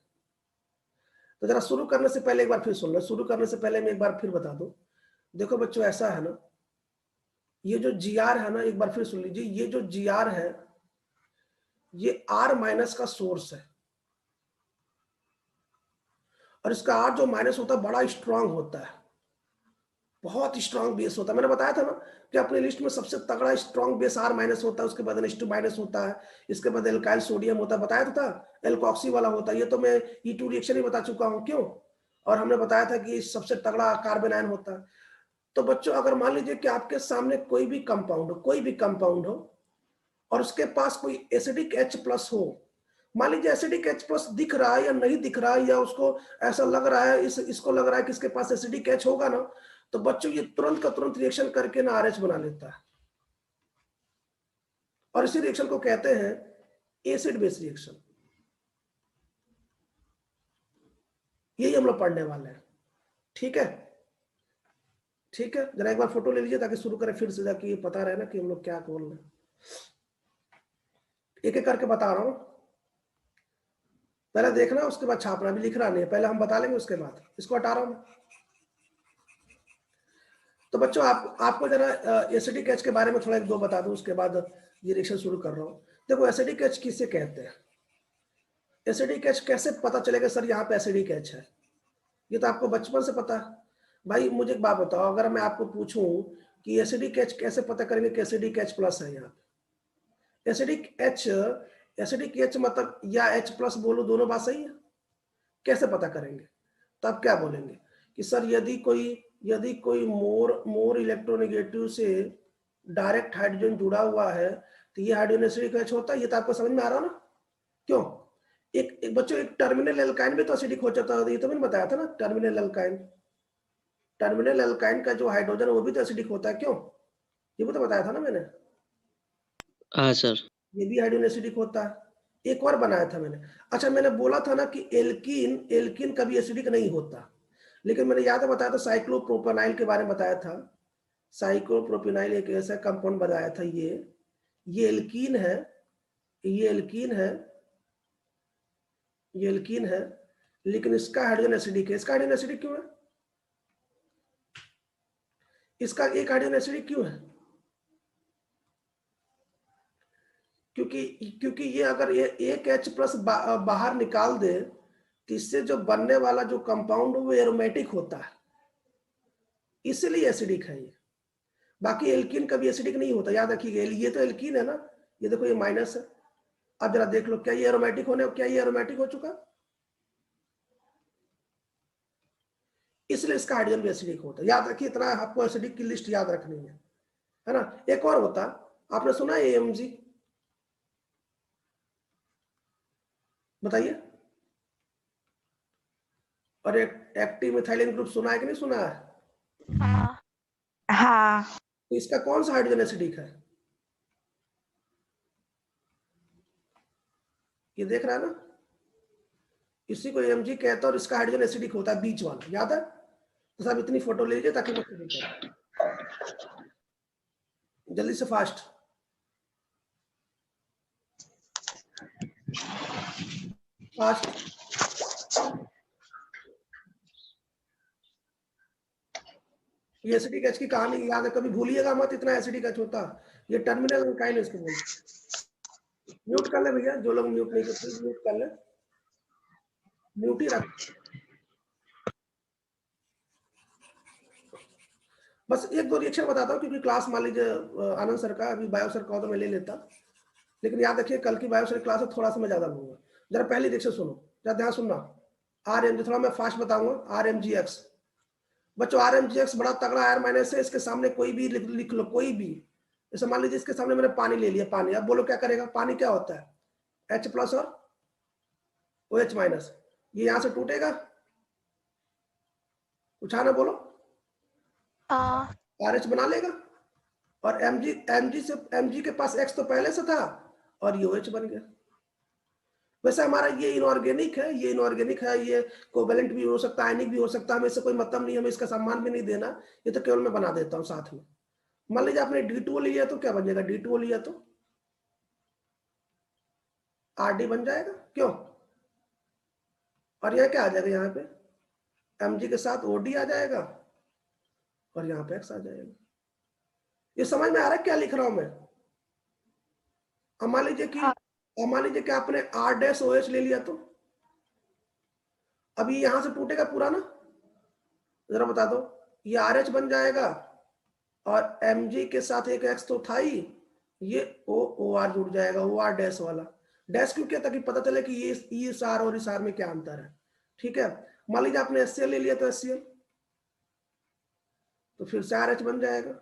तो जरा शुरू करने से पहले एक बार फिर सुन लो। शुरू करने से पहले मैं एक बार फिर बता दूं। देखो बच्चों ऐसा है ना, ये जो GR है ना, एक बार फिर सुन लीजिए, ये जो GR है ये R- का सोर्स है, और इसका R जो माइनस होता है बड़ा स्ट्रांग होता है, बहुत स्ट्रांग बेस होता है। मैंने बताया था ना कि अपनी लिस्ट में सबसे तगड़ा स्ट्रांग बेस R- होता है, उसके बाद H2- होता है, इसके बाद एल्काइल सोडियम होता है, बताया था एल्कॉक्सी वाला होता है। ये तो मैं E2 रिएक्शन ही बता चुका हूं, क्यों। और हमने बताया था कि सबसे तगड़ा कार्बन आयन होता है। तो बच्चों अगर मान लीजिए कि आपके सामने कोई भी कंपाउंड हो और उसके पास कोई एसिडिक H+ हो, मान लीजिए एसिडिक H+ दिख रहा है या नहीं दिख रहा है, या उसको ऐसा लग रहा है, इसको लग रहा है कि इसके पास एसिडिक H होगा ना, तो बच्चों ये तुरंत का तुरंत रिएक्शन करके ना RH बना लेता है, और इसी रिएक्शन को कहते हैं एसिड बेस रिएक्शन। यही हम लोग पढ़ने वाले हैं, ठीक है। ठीक है, जरा एक बार फोटो ले लीजिए ताकि शुरू करें फिर से, जाके ये पता रहे ना कि हम लोग क्या बोल रहे हैं। एक एक करके बता रहा हूं, पहले देखना उसके बाद छापना, भी लिखना नहीं है, पहले हम बता लेंगे उसके बाद। इसको हटा रहा हूं। तो बच्चों आपको जरा एसिडिक H के बारे में थोड़ा एक दो बता दूं, उसके बाद ये रिएक्शन शुरू कर रहा हूं। देखो एसिडिक H किसे कहते हैं, एसिडिक H कैसे पता चलेगा सर यहाँ पे एसिडिक H है, ये तो आपको बचपन से पता है। भाई मुझे एक बात बताओ, अगर मैं आपको पूछूं कि एसिडिक H कैसे पता करेंगे कि एसिडिक H+ है यहाँ पे। एसिडिक H मतलब या H+ बोलो, दोनों बात सही है। कैसे पता करेंगे, तो आप क्या बोलेंगे कि सर यदि कोई मोर इलेक्ट्रोनेगेटिव से डायरेक्ट हाइड्रोजन जुड़ा हुआ है तो ये हाइड्रोजन एसिडिक H होता है। ये तो आपको समझ में आ रहा ना, क्यों। एक बच्चों एक टर्मिनल एल्काइन भी तो एसिडिक हो जाता है, ये तो मैंने बताया था ना। टर्मिनल एल्काइन का जो हाइड्रोजन है वो भी तो एसिडिक होता है, क्यों, ये भी तो बताया था ना मैंने। हाँ सर। ये भी हाइड्रोजन एसिडिक होता है, एक और बनाया था मैंने। अच्छा मैंने बोला था ना कि एल्कीन कभी एसिडिक नहीं होता, लेकिन मैंने याद है बताया था, साइक्लोप्रोपेनाइल के बारे में बताया था। साइक्लोप्रोपेनाइल एक ऐसा कंपाउंड बताया था, ये एल्कीन है, ये एल्कीन है, ये एल्कीन है, लेकिन इसका हाइड्रोजन एसिडिक है। इसका हाइड्रोजन एसिडिक क्यों है, इसका एक हाइड्रोजन एसिडिक क्यों है, क्योंकि ये अगर ये एक H+ बाहर निकाल दे तो इससे जो बनने वाला जो कंपाउंड वो एरोमेटिक होता है, इसलिए एसिडिक है ये। बाकी एल्कीन कभी एसिडिक नहीं होता, याद रखिएगा। ये तो एल्कीन है ना, ये देखो ये माइनस है, अब जरा देख लो, क्या ये एरोमेटिक होने, क्या ये एरोमेटिक हो चुका? इसलिए इसका हाइड्रोजन भी एसिडिक होता है। याद रखिए, इतना आपको एसिडिक की लिस्ट याद रखनी है ना। एक और होता, आपने सुना है AMG? बताइए। और एक एक्टिव मिथाइलिन ग्रुप सुना है कि नहीं सुना है? हाँ। तो इसका कौन सा हाइड्रोजन एसिडिक है? ये देख रहा है ना, इसी को AMG कहता है और इसका हाइड्रोजन एसिडिक होता है, बीच वाला, याद है? तो साहब इतनी फोटो ले लीजिए ताकि मैं जल्दी से फास्ट। ये एसिडिक एच की कहानी याद है, कभी भूलिएगा मत, इतना एसिडिक एच होता। ये टर्मिनल अल्काइल इसको बोलते। म्यूट कर ले भैया, जो लोग म्यूट नहीं करते म्यूट कर ले, म्यूट ही रख। बस एक दो रिएक्शन बताता हूँ, क्योंकि क्लास मान लीजिए आनंद सर का, अभी बायो सर का तो मैं ले लेता, लेकिन याद रखिए कल की बायो सर क्लास में थोड़ा सा मैं ज्यादा लूंगा। जरा पहली रिएक्शन सुनो, जरा ध्यान सुनना। RMG, थोड़ा मैं फास्ट बताऊंगा। RMGX बच्चों, RMGX बड़ा तगड़ा आयर माइनस है, इसके सामने कोई भी लिख लो, कोई भी। जैसे मान लीजिए इसके सामने मैंने पानी ले लिया, पानी, अब बोलो क्या करेगा? पानी क्या होता है? H+ और OH-, ये यहां से टूटेगा, उठाना बोलो, RH बना लेगा, और Mg के पास X तो पहले से था और ये OH बन गया। वैसे हमारा ये इनऑर्गेनिक है, ये कोवेलेंट भी हो सकता है, आयनिक भी हो सकता है, हमें इससे कोई मतलब नहीं, हमें इसका सम्मान भी नहीं देना, ये तो केवल मैं बना देता हूँ साथ में। मान लीजिए आपने D2O लिया तो क्या बन जाएगा? D2O लिया तो RD बन जाएगा, क्यों? और यह क्या आ जाएगा? यहाँ पे Mg के साथ OD आ जाएगा और यहाँ पे X आ जाएगा। ये समझ में आ रहा है क्या लिख रहा हूं मैं? अब मान लीजिए कि आपने R-OH ले लिया, तो अभी यहां से टूटेगा पूरा ना, जरा बता दो। ये RH बन जाएगा और Mg के साथ एक X तो था ही, ये OR जुड़ जाएगा, OR- वाला। डैश क्यों किया? ताकि पता चले कि ये इस R और इस R में क्या अंतर है। ठीक है, मान लीजिए आपने HCl ले लिया तो HCl, तो फिर से RH बन जाएगा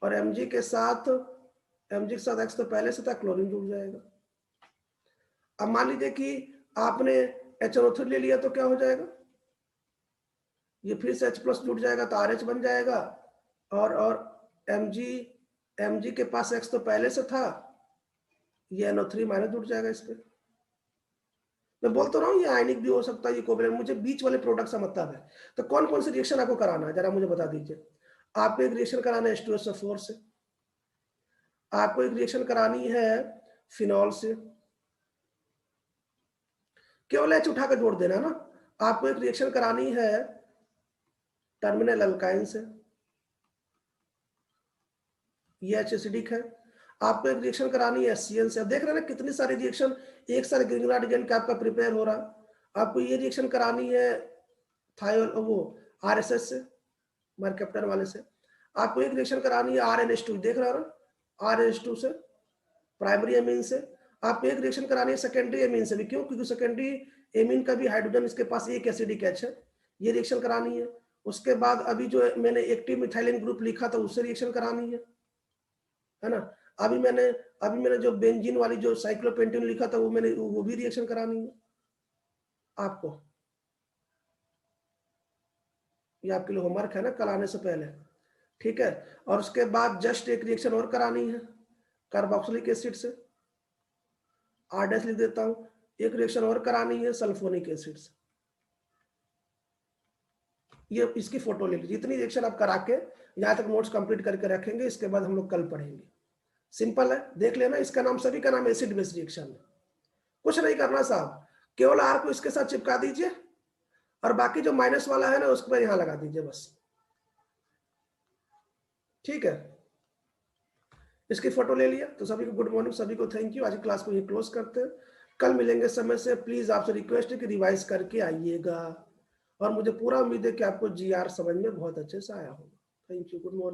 और Mg के साथ X तो पहले से था, क्लोरीन जुड़ जाएगा। अब मान लीजिए कि आपने HNO3 ले लिया तो क्या हो जाएगा? ये फिर से H+ जुड़ जाएगा तो RH बन जाएगा और Mg के पास X तो पहले से था, ये NO3- जुड़ जाएगा इस पे। मैं बोलता रहा हूँ ये आयनिक भी हो सकता है, ये कोवेलेंट, मुझे बीच वाले प्रोडक्ट से मतलब है। तो कौन कौन सी रिएक्शन आपको कराना है, जरा मुझे बता दीजिए। आपको एक रिएक्शन कराना है H2SO4 से, आपको एक रिएक्शन करानी है फिनॉल से, केवल H उठा कर जोड़ देना ना। आपको एक रिएक्शन करानी है टर्मिनल अल्काइन से, ये H एसिडिक है। आपको एक रिएक्शन करानी है HCl से। अब देख रहे हैं ना कितनी सारी रिएक्शन एक साथ ग्रिग्नार्ड एजेंट का आपका प्रिपेयर हो रहा। आपको ये रिएक्शन करानी है RSS से, मरकेप्टन वाले से। आपको एक रिएक्शन करानी है RNH2, देख रहा ना, RNH2 से, प्राइमरी एमीन से। आपको एक रिएक्शन करानी है सेकेंडरी एमीन से भी, क्यों? क्योंकि सेकेंडरी एमीन का भी हाइड्रोजन इसके पास एक एसिडिक H है, ये रिएक्शन करानी है। उसके बाद अभी जो मैंने एक्टिव मिथाइलिन ग्रुप लिखा था उससे रिएक्शन करानी है ना। अभी मैंने जो बेंजीन वाली जो साइक्लोपेंटेन लिखा था वो भी रिएक्शन करानी है आपको। ये आपके लिए होमवर्क है ना, कल आने से पहले, ठीक है। और उसके बाद जस्ट एक रिएक्शन और करानी है कार्बोक्सिलिक एसिड से, R- लिख देता हूं। एक रिएक्शन और करानी है सल्फोनिक एसिड से। ये इसकी फोटो ले लीजिए। इतनी रिएक्शन आप करा के यहाँ तक नोट्स कंप्लीट करके रखेंगे, इसके बाद हम लोग कल पढ़ेंगे। सिंपल है, देख लेना। इसका नाम, सभी का नाम एसिड बेस रिएक्शन है। कुछ नहीं करना साहब, केवल R को इसके साथ चिपका दीजिए और बाकी जो माइनस वाला है ना उसके बाद यहाँ लगा दीजिए बस, ठीक है। इसकी फोटो ले लिया। तो सभी को गुड मॉर्निंग, सभी को थैंक यू। आज की क्लास को ये क्लोज करते हैं, कल मिलेंगे समय से। प्लीज आपसे रिक्वेस्ट है कि रिवाइज करके आइएगा, और मुझे पूरा उम्मीद है कि आपको GR समझ में बहुत अच्छे से आया होगा। Thank you, good morning.